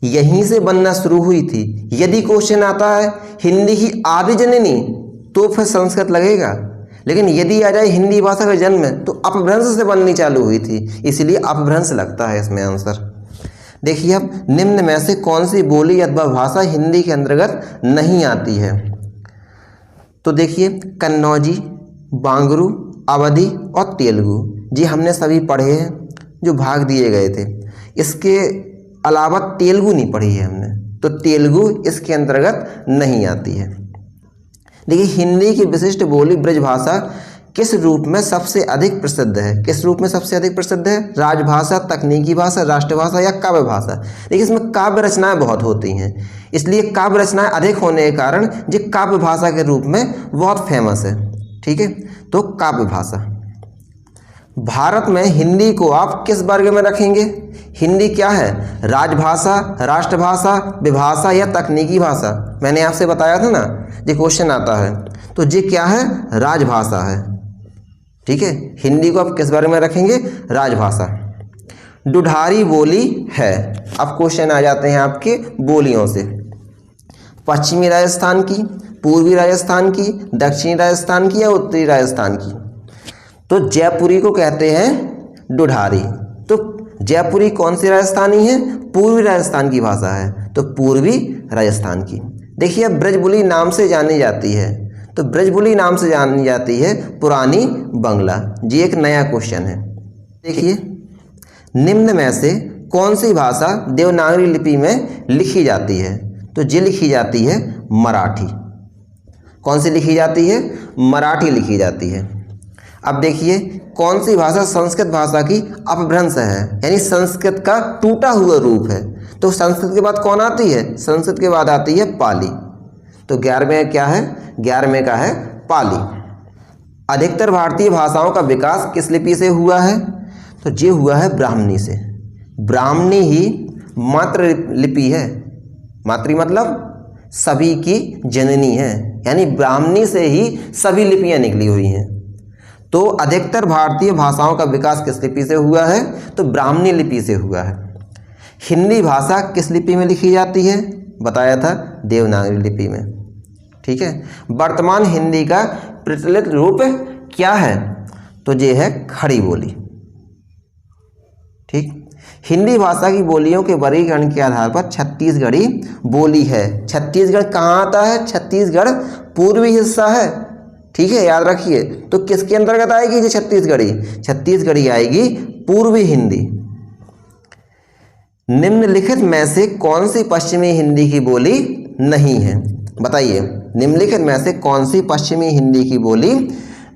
यहीं से बनना शुरू हुई थी। यदि क्वेश्चन आता है हिंदी की आदि जननी तो फिर संस्कृत लगेगा, लेकिन यदि आ जाए हिंदी भाषा का जन्म तो अपभ्रंश से बननी चालू हुई थी, इसलिए अपभ्रंश लगता है इसमें आंसर। देखिए अब निम्न में से कौन सी बोली अथवा भाषा हिंदी के अंतर्गत नहीं आती है? तो देखिए कन्नौजी, बांगरू, अवधी और तेलुगु, जी हमने सभी पढ़े हैं जो भाग दिए गए थे। इसके अलावा तेलुगु नहीं पढ़ी है हमने, तो तेलुगु इसके अंतर्गत नहीं आती है। देखिए हिंदी की विशिष्ट बोली ब्रजभाषा किस रूप में सबसे अधिक प्रसिद्ध है? किस रूप में सबसे अधिक प्रसिद्ध है? राजभाषा, तकनीकी भाषा, राष्ट्रभाषा या काव्य भाषा? देखिए इसमें काव्य रचनाएं बहुत होती हैं, इसलिए काव्य रचनाएं अधिक होने के कारण ये काव्य भाषा के रूप में बहुत फेमस है। ठीक है, तो काव्य भाषा। भारत में हिंदी को आप किस वर्ग में रखेंगे? हिंदी क्या है? राजभाषा, राष्ट्रभाषा, विभाषा या तकनीकी भाषा? मैंने आपसे बताया था ना, ये क्वेश्चन आता है, तो ये क्या है? राजभाषा है। ठीक है, हिंदी को आप किस वर्ग में रखेंगे? राजभाषा। दुधारी बोली है। अब क्वेश्चन आ जाते हैं आपके बोलियों से। पश्चिमी राजस्थान की, पूर्वी राजस्थान की, दक्षिणी राजस्थान की या उत्तरी राजस्थान की? तो जयपुरी को कहते हैं दुधारी। तो जयपुरी कौन सी राजस्थानी है? पूर्वी राजस्थान की भाषा है, तो पूर्वी राजस्थान की। देखिए ब्रजबुली नाम से जानी जाती है, तो ब्रजबुली नाम से जानी जाती है पुरानी बंगला। ये एक नया क्वेश्चन है। देखिए निम्न में से कौन सी भाषा देवनागरी लिपि में लिखी जाती है? तो ये लिखी जाती है मराठी। कौन सी लिखी जाती है? मराठी लिखी जाती है। अब देखिए कौन सी भाषा संस्कृत भाषा की अपभ्रंश है, यानी संस्कृत का टूटा हुआ रूप है। तो संस्कृत के बाद कौन आती है? संस्कृत के बाद आती है पाली। तो 11वें क्या है? 11वें का है पाली। अधिकतर भारतीय भाषाओं का विकास किस लिपि से हुआ है? तो ये हुआ है ब्राह्मणी से। ब्राह्मणी ही मातृ लिपि है। मातृ मतलब सभी की जननी है, यानी ब्राह्मणी से ही सभी लिपियां निकली हुई हैं। तो अधिकतर भारतीय भाषाओं का विकास किस लिपि से हुआ है? तो ब्राह्मणी लिपि से हुआ है। हिंदी भाषा किस लिपि में लिखी जाती है? बताया था देवनागरी लिपि में। ठीक है, वर्तमान हिंदी का प्रचलित रूप क्या है? तो ये है खड़ी बोली। ठीक, हिंदी भाषा की बोलियों के वर्गीकरण के आधार पर छत्तीसगढ़ी बोली है। छत्तीसगढ़ कहाँ आता है? छत्तीसगढ़ पूर्वी हिस्सा है। ठीक है, याद रखिए। तो किसके अंतर्गत आएगी ये छत्तीसगढ़ी? छत्तीसगढ़ी आएगी पूर्वी हिंदी। निम्नलिखित में से कौन सी पश्चिमी हिंदी की बोली नहीं है? बताइए, निम्नलिखित में से कौन सी पश्चिमी हिंदी की बोली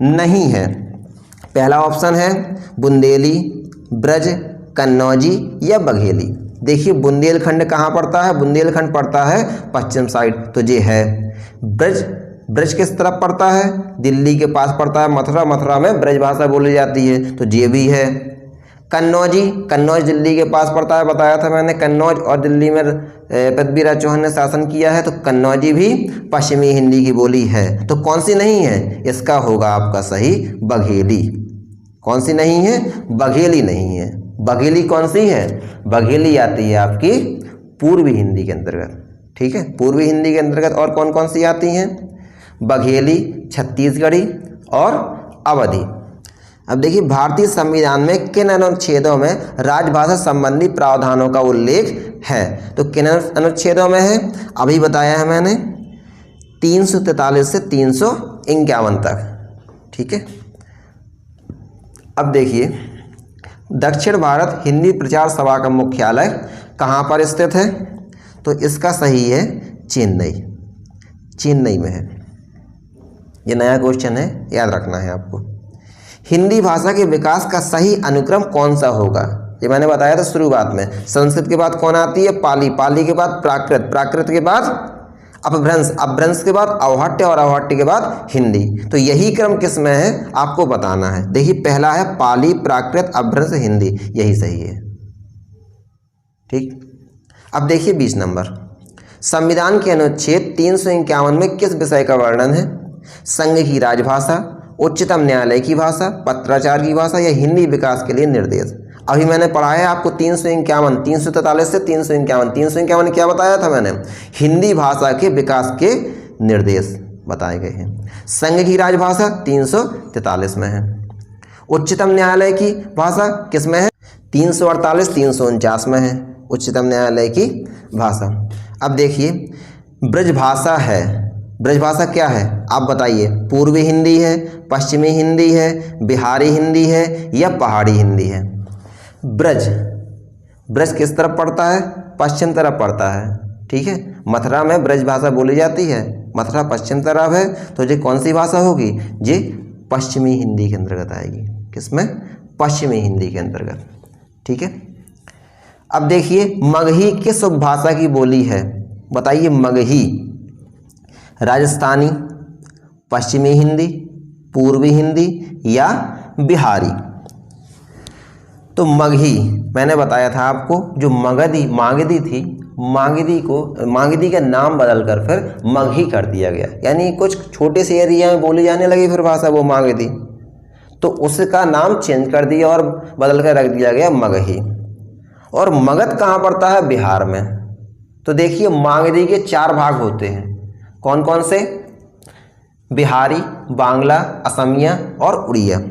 नहीं है? पहला ऑप्शन है बुंदेली, ब्रज, कन्नौजी या बघेली। देखिए बुंदेलखंड कहाँ पड़ता है? बुंदेलखंड पड़ता है पश्चिम साइड, तो ये है। ब्रज, ब्रज किस तरफ पड़ता है? दिल्ली के पास पड़ता है, मथुरा। मथुरा में ब्रज भाषा बोली जाती है, तो ये भी है। कन्नौजी, कन्नौज दिल्ली के पास पड़ता है, बताया था मैंने। कन्नौज और दिल्ली में पृथ्वीराज चौहान ने शासन किया है, तो कन्नौजी भी पश्चिमी हिंदी की बोली है। तो कौन सी नहीं है? इसका होगा आपका सही बघेली। कौन सी नहीं है? बघेली नहीं है। बघेली कौन सी है? बघेली आती है आपकी पूर्वी हिंदी के अंतर्गत। ठीक है, पूर्वी हिंदी के अंतर्गत और कौन कौन सी आती हैं? बघेली, छत्तीसगढ़ी और अवधी। अब देखिए भारतीय संविधान में किन अनुच्छेदों में राजभाषा संबंधी प्रावधानों का उल्लेख है? तो किन अनुच्छेदों में है? अभी बताया है मैंने, 343 से 351 तक। ठीक है। अब देखिए दक्षिण भारत हिंदी प्रचार सभा का मुख्यालय कहाँ पर स्थित है? तो इसका सही है चेन्नई, चेन्नई में है। ये नया क्वेश्चन है, याद रखना है आपको। हिंदी भाषा के विकास का सही अनुक्रम कौन सा होगा? ये मैंने बताया था शुरुआत में। संस्कृत के बाद कौन आती है? पाली, पाली के बाद प्राकृत, प्राकृत के बाद अपभ्रंश, अपभ्रंश के बाद अवहट्य और अवहट्य के बाद हिंदी। तो यही क्रम किस में है आपको बताना है। देखिए पहला है पाली, प्राकृत, अपभ्रंश, हिंदी, यही सही है। ठीक। अब देखिए 20 नंबर, संविधान के अनुच्छेद 351 में किस विषय का वर्णन है? संघ की राजभाषा, उच्चतम न्यायालय की भाषा, पत्राचार की भाषा या हिंदी विकास के लिए निर्देश। अभी मैंने पढ़ा है आपको 351, 343 से 351। 351 क्या बताया था मैंने? हिंदी भाषा के विकास के निर्देश बताए गए हैं। संघ की राजभाषा 343 में है। उच्चतम न्यायालय की भाषा किस में है? 348, 349 में है उच्चतम न्यायालय की भाषा। अब देखिए ब्रजभाषा है, ब्रजभाषा क्या है आप बताइए? पूर्वी हिंदी है, पश्चिमी हिंदी है, बिहारी हिंदी है या पहाड़ी हिंदी है? ब्रज, ब्रज किस तरफ पड़ता है? पश्चिम तरफ पड़ता है। ठीक है, मथुरा में ब्रज भाषा बोली जाती है, मथुरा पश्चिम तरफ है, तो ये कौन सी भाषा होगी? ये पश्चिमी हिंदी के अंतर्गत आएगी। किसमें? पश्चिमी हिंदी के अंतर्गत। ठीक है। अब देखिए मगही किस उपभाषा की बोली है? बताइए मगही, राजस्थानी, पश्चिमी हिंदी, पूर्वी हिंदी या बिहारी? तो मगही मैंने बताया था आपको, जो मागधी, मागधी थी, मागधी को, मागधी का नाम बदलकर फिर मगही कर दिया गया, यानी कुछ छोटे से एरिया में बोली जाने लगी फिर भाषा वो मागधी, तो उसका नाम चेंज कर दिया और बदल कर रख दिया गया मगही। और मगध कहाँ पड़ता है? बिहार में। तो देखिए मागधी के 4 भाग होते हैं, कौन कौन से? बिहारी, बांग्ला, असमिया और उड़िया।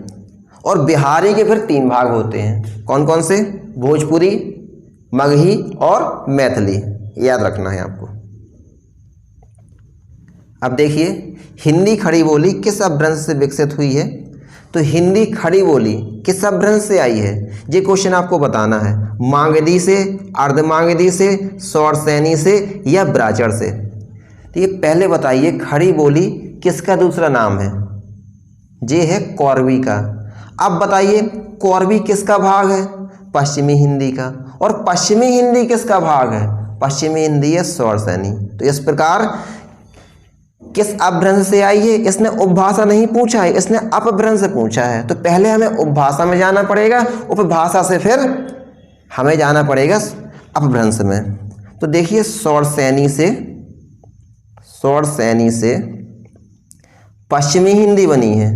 और बिहारी के फिर 3 भाग होते हैं, कौन कौन से? भोजपुरी, मगही और मैथिली, याद रखना है आपको। अब देखिए हिंदी खड़ी बोली किस अपभ्रंश से विकसित हुई है? तो हिंदी खड़ी बोली किस अपभ्रंश से आई है? ये क्वेश्चन आपको बताना है। मागधी से, अर्धमागधी से, सौरसैनी से या ब्राचर से? तो ये पहले बताइए खड़ी बोली किसका दूसरा नाम है? ये है कौरवी का। अब बताइए कौरवी किसका भाग है? पश्चिमी हिंदी का। और पश्चिमी हिंदी किसका भाग है? पश्चिमी हिंदी है सौरसैनी। तो इस प्रकार किस अपभ्रंश से आई है? इसने उपभाषा नहीं पूछा है, इसने अपभ्रंश से पूछा है। तो पहले हमें उपभाषा में जाना पड़ेगा, उपभाषा से फिर हमें जाना पड़ेगा अपभ्रंश में। तो देखिए सौरसैनी से, सौरसैनी से पश्चिमी हिंदी बनी है।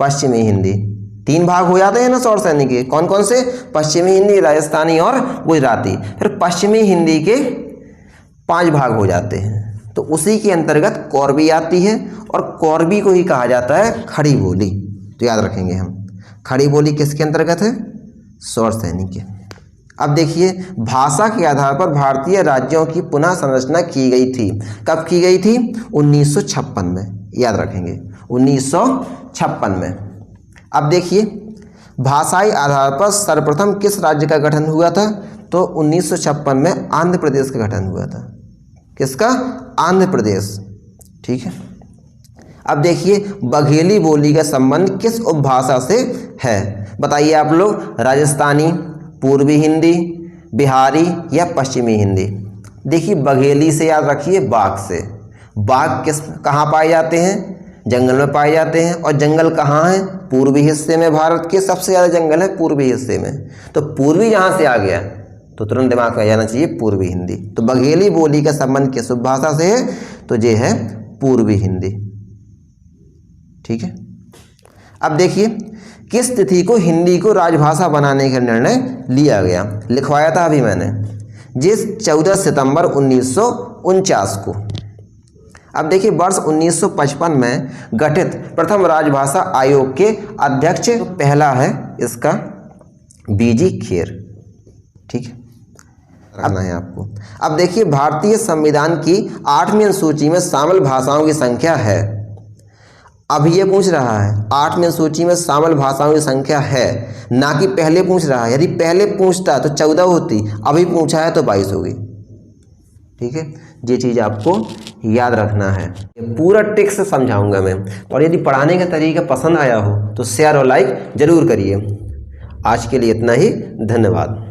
पश्चिमी हिंदी 3 भाग हो जाते हैं ना सौरसैनी के, कौन कौन से? पश्चिमी हिंदी, राजस्थानी और गुजराती। फिर पश्चिमी हिंदी के 5 भाग हो जाते हैं, तो उसी के अंतर्गत कौरवी आती है और कौरवी को ही कहा जाता है खड़ी बोली। तो याद रखेंगे हम, खड़ी बोली किसके अंतर्गत है? सौरसैनी के। अब देखिए भाषा के आधार पर भारतीय राज्यों की पुनः संरचना की गई थी। कब की गई थी? 1956 में, याद रखेंगे 1956 में। अब देखिए भाषाई आधार पर सर्वप्रथम किस राज्य का गठन हुआ था? तो 1956 में आंध्र प्रदेश का गठन हुआ था। किसका? आंध्र प्रदेश। ठीक है। अब देखिए बघेली बोली का संबंध किस उपभाषा से है? बताइए आप लोग, राजस्थानी, पूर्वी हिंदी, बिहारी या पश्चिमी हिंदी? देखिए बघेली से याद रखिए बाघ से। बाघ किस, कहाँ पाए जाते हैं? जंगल में पाए जाते हैं। और जंगल कहाँ है? पूर्वी हिस्से में। भारत के सबसे ज़्यादा जंगल है पूर्वी हिस्से में। तो पूर्वी जहाँ से आ गया तो तुरंत दिमाग में आ जाना चाहिए पूर्वी हिंदी। तो बघेली बोली का संबंध किस उपभाषा से है? तो ये है पूर्वी हिंदी। ठीक है। अब देखिए किस तिथि को हिंदी को राजभाषा बनाने का निर्णय लिया गया? लिखवाया था अभी मैंने, जिस 14 सितंबर 1949 को। अब देखिए वर्ष 1955 में गठित प्रथम राजभाषा आयोग के अध्यक्ष तो पहला है इसका बीजी खेर। ठीक है, रखना है आपको। अब देखिए भारतीय संविधान की 8वीं अनुसूची में शामिल भाषाओं की संख्या है। अब ये पूछ रहा है 8वीं अनुसूची में शामिल भाषाओं की संख्या है, ना कि पहले पूछ रहा है। यदि पहले पूछता तो 14 होती, अभी पूछा है तो 22 होगी। ठीक है, ये चीज़ आपको याद रखना है। ये पूरा ट्रिक्स से समझाऊंगा मैं। और यदि पढ़ाने का तरीका पसंद आया हो तो शेयर और लाइक ज़रूर करिए। आज के लिए इतना ही, धन्यवाद।